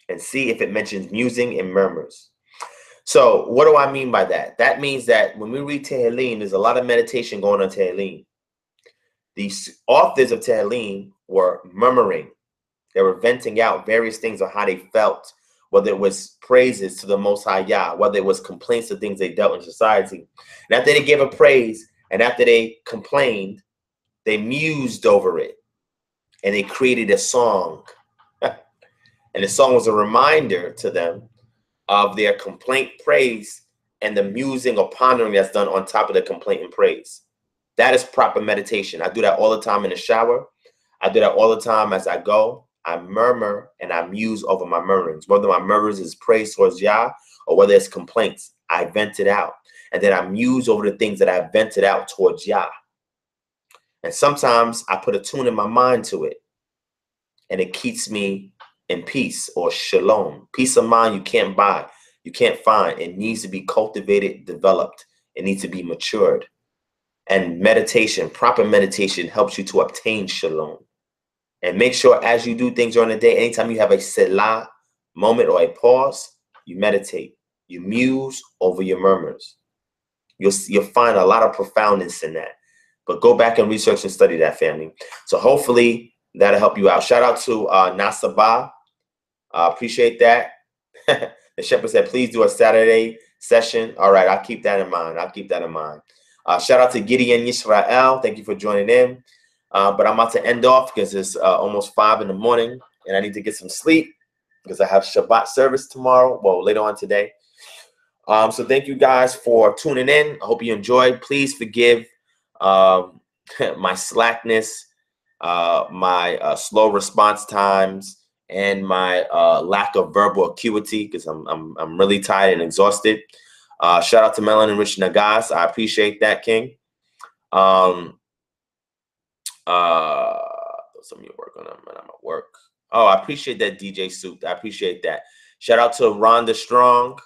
and see if it mentions musing and murmurs. So what do I mean by that? That means that when we read Tehillim, there's a lot of meditation going on Tehillim. These authors of Tehillim were murmuring. They were venting out various things on how they felt, whether it was praises to the Most High Yah, whether it was complaints of things they dealt in society. And after they gave a praise and after they complained, they mused over it and they created a song. And the song was a reminder to them of their complaint, praise, and the musing or pondering that's done on top of the complaint and praise. That is proper meditation. I do that all the time in the shower. I do that all the time as I go. I murmur and I muse over my murmurings. Whether my murmurs is praise towards Yah or whether it's complaints, I vent it out. And then I muse over the things that I vented out towards Yah. And sometimes I put a tune in my mind to it. And it keeps me in peace or shalom. Peace of mind you can't buy. You can't find. It needs to be cultivated, developed. It needs to be matured. And meditation, proper meditation, helps you to obtain shalom. And make sure as you do things during the day, anytime you have a selah moment or a pause, you meditate. You muse over your murmurs. You'll find a lot of profoundness in that. But go back and research and study that, family. So hopefully that'll help you out. Shout out to Nasaba. Appreciate that. The shepherd said, please do a Saturday session. All right, I'll keep that in mind. I'll keep that in mind. Shout out to Gideon Yisrael. Thank you for joining in. But I'm about to end off because it's almost 5 in the morning and I need to get some sleep because I have Shabbat service tomorrow. Well, later on today. So thank you guys for tuning in. I hope you enjoyed. Please forgive my slackness, my slow response times, and my lack of verbal acuity because I'm really tired and exhausted. Shout out to Melon and Rich Nagas. I appreciate that, King. Some of you work on them when I'm at work. Oh, I appreciate that, DJ Soup. I appreciate that. Shout out to Rhonda Strong.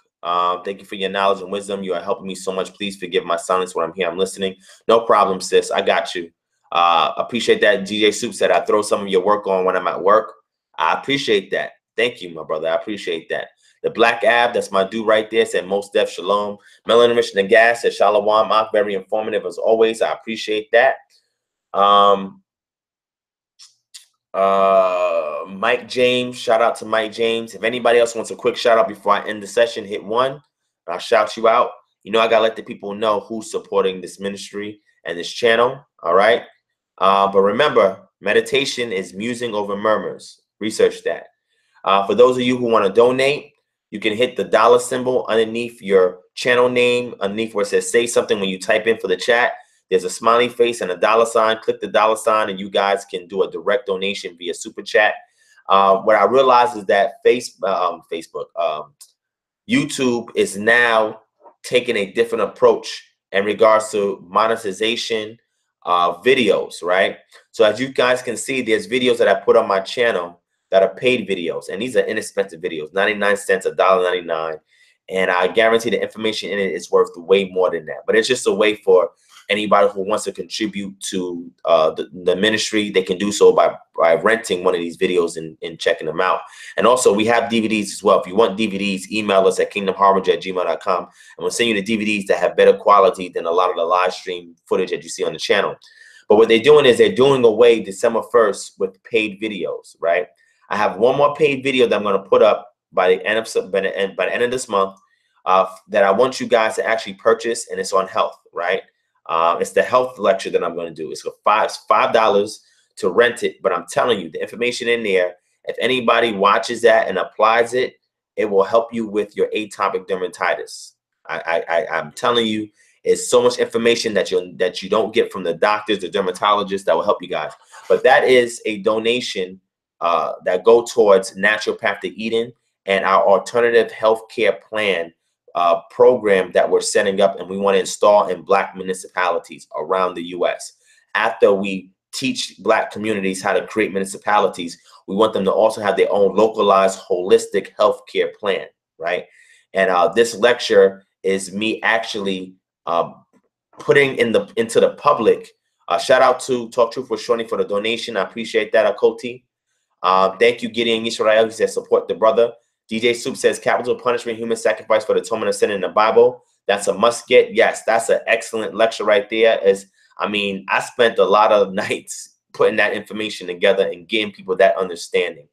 Thank you for your knowledge and wisdom. You are helping me so much. Please forgive my silence when I'm here. I'm listening. No problem, sis. I got you. Appreciate that. DJ Soup said I throw some of your work on when I'm at work. I appreciate that. Thank you, my brother. I appreciate that. The Black Ab, that's my dude right there, said most def shalom. Melanin Rich and Gas said shalom. Very informative as always. I appreciate that. Mike James, shout out to Mike James. If anybody else wants a quick shout out before I end the session, hit 1 and I'll shout you out. You know, I gotta let the people know who's supporting this ministry and this channel. All right. But remember, meditation is musing over murmurs. Research that. For those of you who want to donate, you can hit the dollar symbol underneath your channel name, underneath where it says say something when you type in for the chat. There's a smiley face and a dollar sign. Click the dollar sign and you guys can do a direct donation via super chat. What I realized is that YouTube is now taking a different approach in regards to monetization videos, right? So as you guys can see, there's videos that I put on my channel that are paid videos, and these are inexpensive videos, 99 cents, $1.99, and I guarantee the information in it is worth way more than that. But it's just a way for anybody who wants to contribute to the ministry. They can do so by renting one of these videos and checking them out. And also, we have DVDs as well. If you want DVDs, email us at kingdomharbinger@gmail.com, and we'll send you the DVDs that have better quality than a lot of the live stream footage that you see on the channel. But what they're doing is they're doing away December 1st with paid videos, right? I have one more paid video that I'm going to put up by the end of this month that I want you guys to actually purchase, and it's on health, right? It's the health lecture that I'm going to do. It's $5 to rent it, but I'm telling you, the information in there, if anybody watches that and applies it, it will help you with your atopic dermatitis. I'm telling you, it's so much information that you don't get from the doctors, the dermatologists that will help you guys. But that is a donation that go towards naturopathic eating and our alternative healthcare plan program that we're setting up, and we want to install in Black municipalities around the U.S. After we teach Black communities how to create municipalities, we want them to also have their own localized holistic healthcare plan, right? And this lecture is me actually putting into the public. Shout out to Talk Truth with Shorty for the donation. I appreciate that, Akoti. Thank you, Gideon Israel. He says support the brother. DJ Soup says capital punishment, human sacrifice for the atonement of sin in the Bible. That's a must get. Yes, that's an excellent lecture right there. I spent a lot of nights putting that information together and getting people that understanding.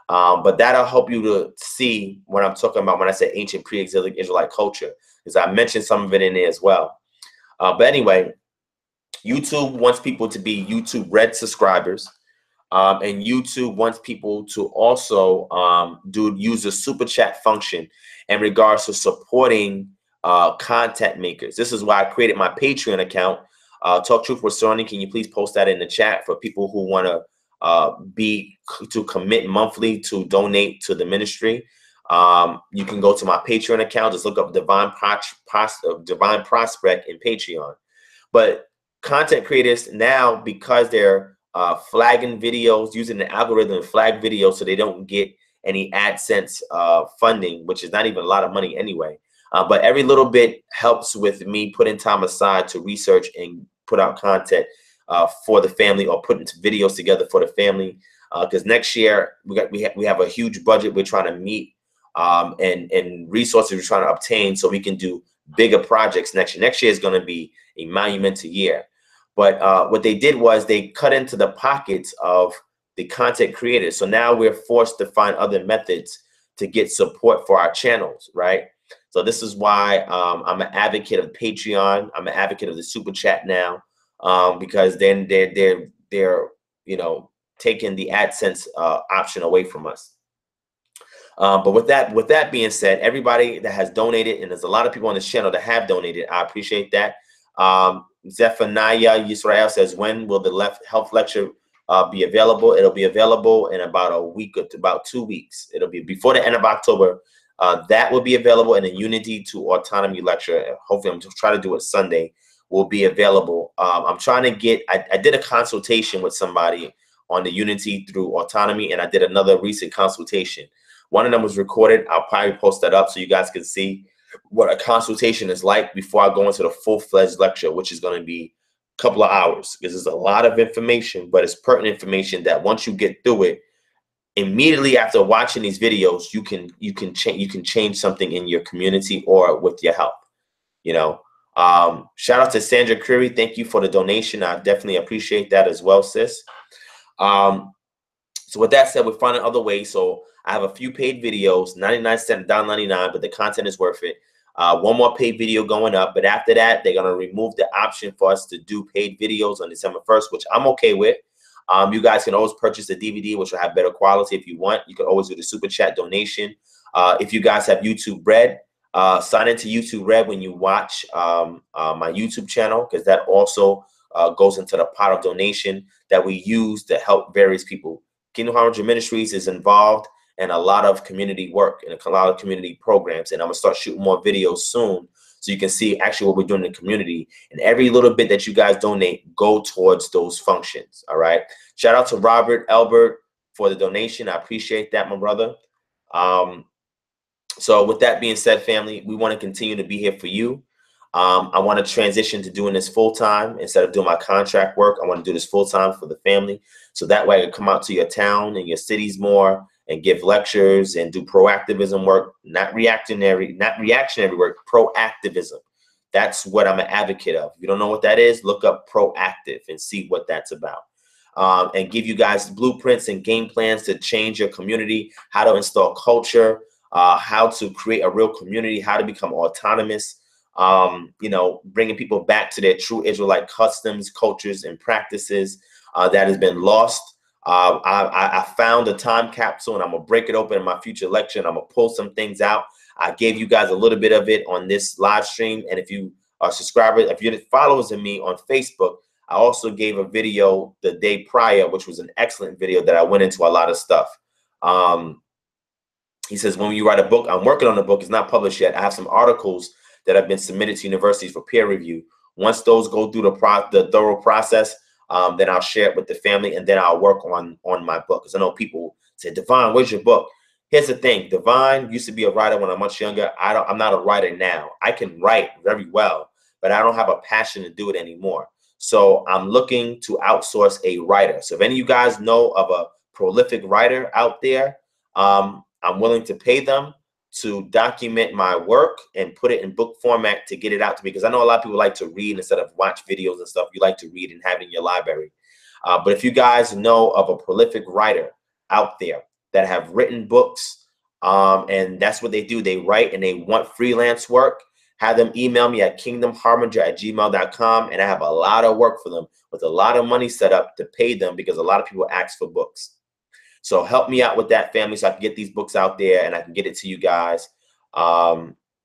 But that'll help you to see what I'm talking about when I say ancient pre-exilic Israelite culture, because I mentioned some of it in there as well. But anyway, YouTube wants people to be YouTube Red subscribers. And YouTube wants people to also use the super chat function in regards to supporting content makers. This is why I created my Patreon account. Talk Truth with Sony. Can you please post that in the chat for people who want to commit monthly to donate to the ministry? You can go to my Patreon account. Just look up Divine Prospect in Patreon. But content creators now, because they're flagging videos, using the algorithm to flag videos so they don't get any AdSense funding, which is not even a lot of money anyway. But every little bit helps with me putting time aside to research and put out content for the family, or putting videos together for the family. Because next year we have a huge budget we're trying to meet, and resources we're trying to obtain so we can do bigger projects next year. Next year is going to be a monumental year. But what they did was they cut into the pockets of the content creators. So now we're forced to find other methods to get support for our channels, right? So this is why I'm an advocate of Patreon. I'm an advocate of the super chat now, because then they're taking the AdSense option away from us. But with that being said, everybody that has donated, and there's a lot of people on this channel that have donated, I appreciate that. Zephaniah Yisrael says, when will the health lecture be available? It'll be available in about a week or about 2 weeks. It'll be before the end of October. That will be available, in a Unity to Autonomy lecture. Hopefully, I'm just trying to do it Sunday. Will be available. I'm trying to get. I did a consultation with somebody on the Unity through Autonomy, and I did another recent consultation. One of them was recorded. I'll probably post that up so you guys can see what a consultation is like before I go into the full-fledged lecture, which is going to be a couple of hours, because there's a lot of information, but it's pertinent information that once you get through it, immediately after watching these videos, you can change something in your community or with your health. Shout out to Sandra Curry. Thank you for the donation. I definitely appreciate that as well, sis. So with that said, we're finding other ways. So I have a few paid videos, 99 cents, $1.99, but the content is worth it. One more paid video going up, but after that, they're going to remove the option for us to do paid videos on December 1st, which I'm okay with. You guys can always purchase the DVD, which will have better quality if you want. You can always do the super chat donation. If you guys have YouTube Red, sign into YouTube Red when you watch my YouTube channel, because that also goes into the pot of donation that we use to help various people. Kingdom Harmony Ministries is involved in a lot of community work and a lot of community programs, and I'm gonna start shooting more videos soon so you can see actually what we're doing in the community. And every little bit that you guys donate go towards those functions. All right. Shout out to Robert Elbert for the donation. I appreciate that, my brother. So with that being said, family, we want to continue to be here for you. I want to transition to doing this full time instead of doing my contract work. I want to do this full time for the family, so that way I can come out to your town and your cities more and give lectures and do proactivism work, not reactionary work, proactivism. That's what I'm an advocate of. If you don't know what that is, look up proactive and see what that's about. And give you guys blueprints and game plans to change your community, how to install culture, how to create a real community, how to become autonomous, bringing people back to their true Israelite customs, cultures, and practices that has been lost. I found a time capsule, and I'm going to break it open in my future lecture, and I'm going to pull some things out. I gave you guys a little bit of it on this live stream. And if you are subscribers, if you're followers of me on Facebook, I also gave a video the day prior, which was an excellent video that I went into a lot of stuff. He says, when you write a book, I'm working on a book. It's not published yet. I have some articles that have been submitted to universities for peer review. Once those go through the thorough process, then I'll share it with the family, and then I'll work on my book. Because I know people say, Divine, where's your book? Here's the thing. Divine used to be a writer when I'm much younger. I'm not a writer now. I can write very well, but I don't have a passion to do it anymore. So I'm looking to outsource a writer. So if any of you guys know of a prolific writer out there, I'm willing to pay them to document my work and put it in book format to get it out to me. Because I know a lot of people like to read instead of watch videos and stuff. You like to read and have it in your library. But if you guys know of a prolific writer out there that have written books, and that's what they do, they write and they want freelance work, have them email me at kingdomharbinger@gmail.com, and I have a lot of work for them with a lot of money set up to pay them, because a lot of people ask for books. So help me out with that, family, so I can get these books out there and I can get it to you guys.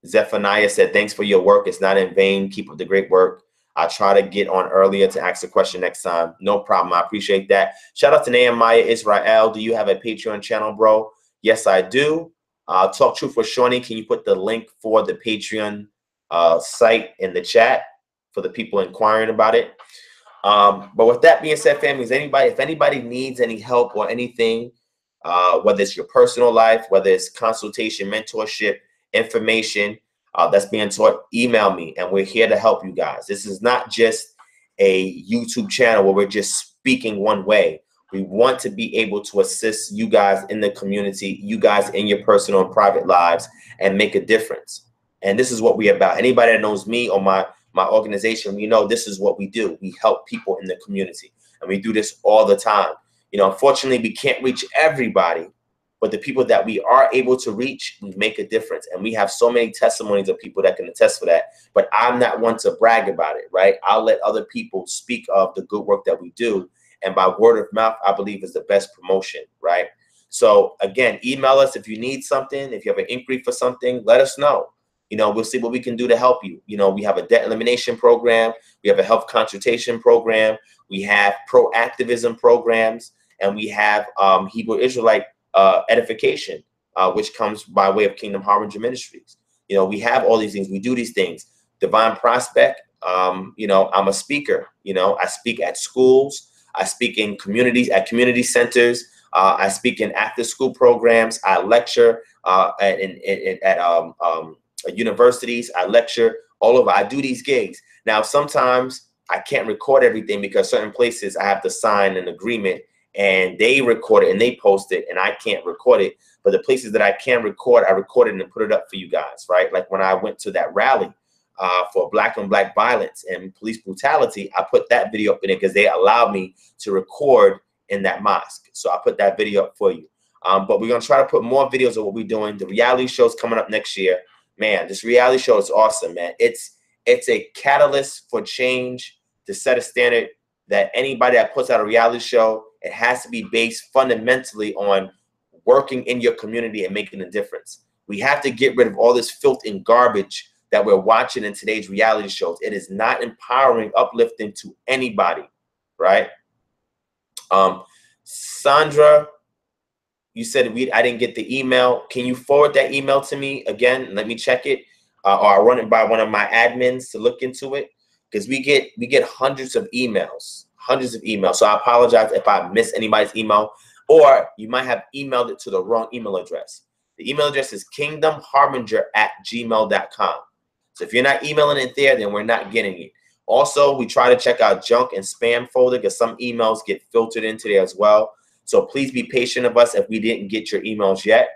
Zephaniah said, thanks for your work. It's not in vain. Keep up the great work. I'll try to get on earlier to ask a question next time. No problem. I appreciate that. Shout out to Nehemiah Israel. Do you have a Patreon channel, bro? Yes, I do. Talk Truth with Shawnee. Can you put the link for the Patreon site in the chat for the people inquiring about it? But with that being said, families, if anybody needs any help or anything, whether it's your personal life, whether it's consultation, mentorship, information that's being taught, email me, and we're here to help you guys. This is not just a YouTube channel where we're just speaking one way. We want to be able to assist you guys in the community, you guys in your personal and private lives, and make a difference. And this is what we're about. Anybody that knows me or my organization, we know this is what we do. We help people in the community, and we do this all the time. You know, unfortunately, we can't reach everybody, but the people that we are able to reach, we make a difference. And we have so many testimonies of people that can attest for that. But I'm not one to brag about it, right? I'll let other people speak of the good work that we do. And by word of mouth, I believe is the best promotion, right? So again, email us if you need something. If you have an inquiry for something, let us know. You know, we'll see what we can do to help you. You know, we have a debt elimination program. We have a health consultation program. We have pro-activism programs. And we have Hebrew Israelite edification, which comes by way of Kingdom Harbinger Ministries. You know, we have all these things. We do these things. Divine Prospect, you know, I'm a speaker. You know, I speak at schools. I speak in communities, at community centers. I speak in after-school programs. I lecture at universities. I lecture all over. I do these gigs. Now, sometimes I can't record everything because certain places I have to sign an agreement and they record it and they post it and I can't record it. But the places that I can record, I record it and put it up for you guys, right? Like when I went to that rally for Black on Black violence and police brutality, I put that video up in it because they allowed me to record in that mosque. So I put that video up for you. But we're going to try to put more videos of what we're doing. The reality show's coming up next year. Man, this reality show is awesome, man. It's a catalyst for change, to set a standard that anybody that puts out a reality show, it has to be based fundamentally on working in your community and making a difference. We have to get rid of all this filth and garbage that we're watching in today's reality shows. It is not empowering, uplifting to anybody, right? Sandra, you said I didn't get the email. Can you forward that email to me again? Let me check it, or I'll run it by one of my admins to look into it, because we get hundreds of emails. So I apologize if I miss anybody's email, or you might have emailed it to the wrong email address. The email address is kingdomharbinger@gmail.com. So if you're not emailing it there, then we're not getting it. Also, we try to check our junk and spam folder because some emails get filtered into there as well. So please be patient of us if we didn't get your emails yet.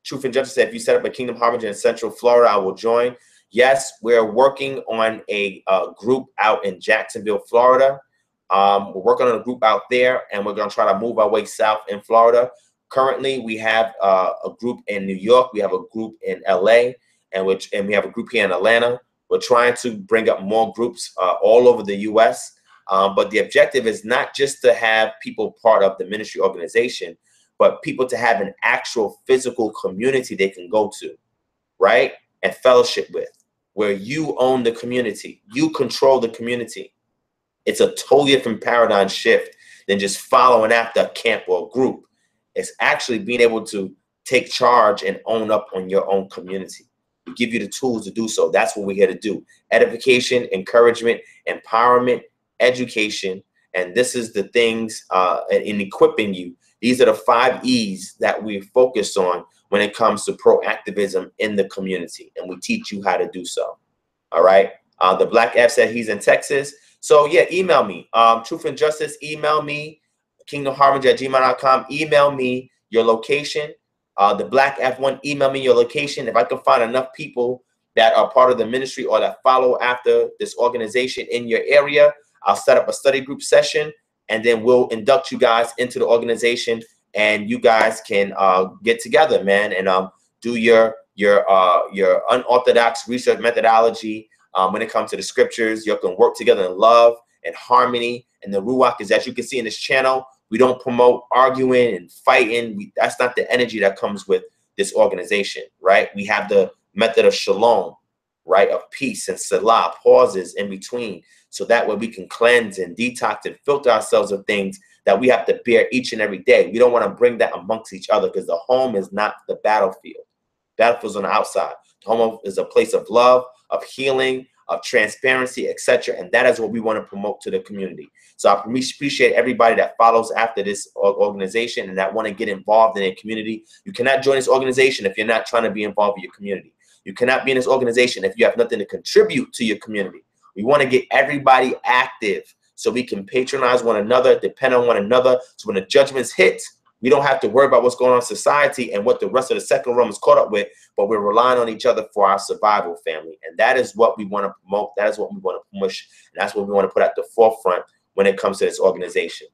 Truth and Justice said, if you set up a Kingdom Harbinger in Central Florida, I will join. Yes, we're working on a group out in Jacksonville, Florida. We're working on a group out there, and we're going to try to move our way south in Florida. Currently, we have a group in New York. We have a group in LA, and we have a group here in Atlanta. We're trying to bring up more groups all over the U.S., but the objective is not just to have people part of the ministry organization, but people to have an actual physical community they can go to, right? And fellowship with, where you own the community. You control the community. It's a totally different paradigm shift than just following after a camp or a group. It's actually being able to take charge and own up on your own community. We give you the tools to do so. That's what we're here to do. Edification, encouragement, empowerment, education. And this is the things in equipping you. These are the 5 E's that we focus on when it comes to proactivism in the community. And we teach you how to do so. All right. The Black F said he's in Texas. So yeah, email me. Truth and Justice, email me. kingdomharbinger@gmail.com. Email me your location. The Black F1, email me your location. If I can find enough people that are part of the ministry or that follow after this organization in your area, I'll set up a study group session, and then we'll induct you guys into the organization, and you guys can get together, man, and do your unorthodox research methodology when it comes to the scriptures. You can work together in love and harmony. And the Ruach is, as you can see in this channel, we don't promote arguing and fighting. That's not the energy that comes with this organization, right? We have the method of shalom, right? Of peace and salah, pauses in between. So that way we can cleanse and detox and filter ourselves of things that we have to bear each and every day. We don't want to bring that amongst each other, because the home is not the battlefield. Battlefield's on the outside. The home is a place of love, of healing, of transparency, etc. And that is what we want to promote to the community. So I appreciate everybody that follows after this organization and that want to get involved in a community. You cannot join this organization if you're not trying to be involved with your community. You cannot be in this organization if you have nothing to contribute to your community. We want to get everybody active so we can patronize one another, depend on one another. So when the judgments hit, we don't have to worry about what's going on in society and what the rest of the second realm is caught up with, but we're relying on each other for our survival, family. And that is what we want to promote. That is what we want to push. And that's what we want to put at the forefront when it comes to this organization.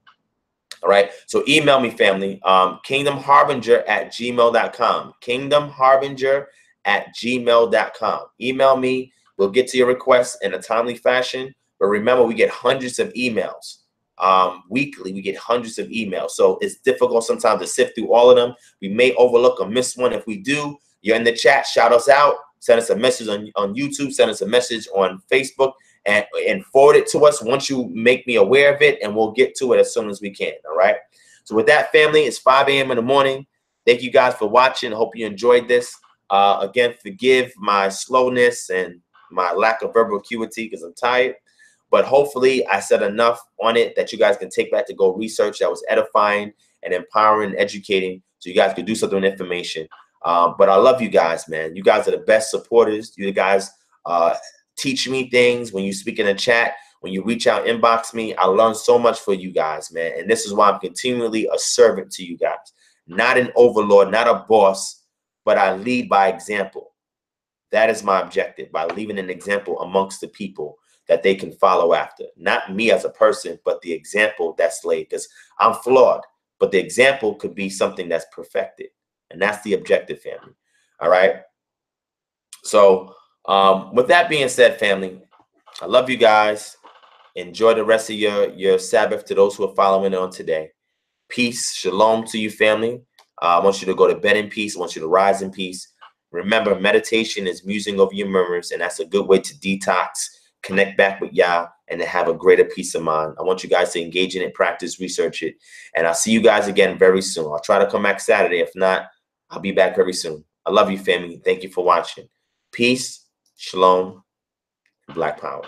All right. So email me, family. kingdomharbinger@gmail.com. kingdomharbinger@gmail.com. Email me. We'll get to your requests in a timely fashion. But remember, we get hundreds of emails. Weekly, we get hundreds of emails. So it's difficult sometimes to sift through all of them. We may overlook or miss one. If we do, you're in the chat, shout us out, send us a message on YouTube, send us a message on Facebook, and forward it to us once you make me aware of it, and we'll get to it as soon as we can. All right. So with that, family, it's 5 a.m. in the morning. Thank you guys for watching. I hope you enjoyed this. Again, forgive my slowness and my lack of verbal acuity because I'm tired. But hopefully I said enough on it that you guys can take back to go research that was edifying and empowering and educating, so you guys can do something with information. But I love you guys, man. You guys are the best supporters. You guys teach me things when you speak in the chat, when you reach out, inbox me. I learn so much for you guys, man. And this is why I'm continually a servant to you guys. Not an overlord, not a boss, but I lead by example. That is my objective, by leaving an example amongst the people that they can follow after. Not me as a person, but the example that's laid, because I'm flawed, but the example could be something that's perfected. And that's the objective, family. All right. So with that being said, family, I love you guys. Enjoy the rest of your Sabbath to those who are following on today. Peace, shalom to you, family. I want you to go to bed in peace. I want you to rise in peace. Remember, meditation is musing over your murmurs, and that's a good way to detox, connect back with Yah, and to have a greater peace of mind. I want you guys to engage in it, practice, research it. And I'll see you guys again very soon. I'll try to come back Saturday. If not, I'll be back very soon. I love you, family. Thank you for watching. Peace, shalom, Black power.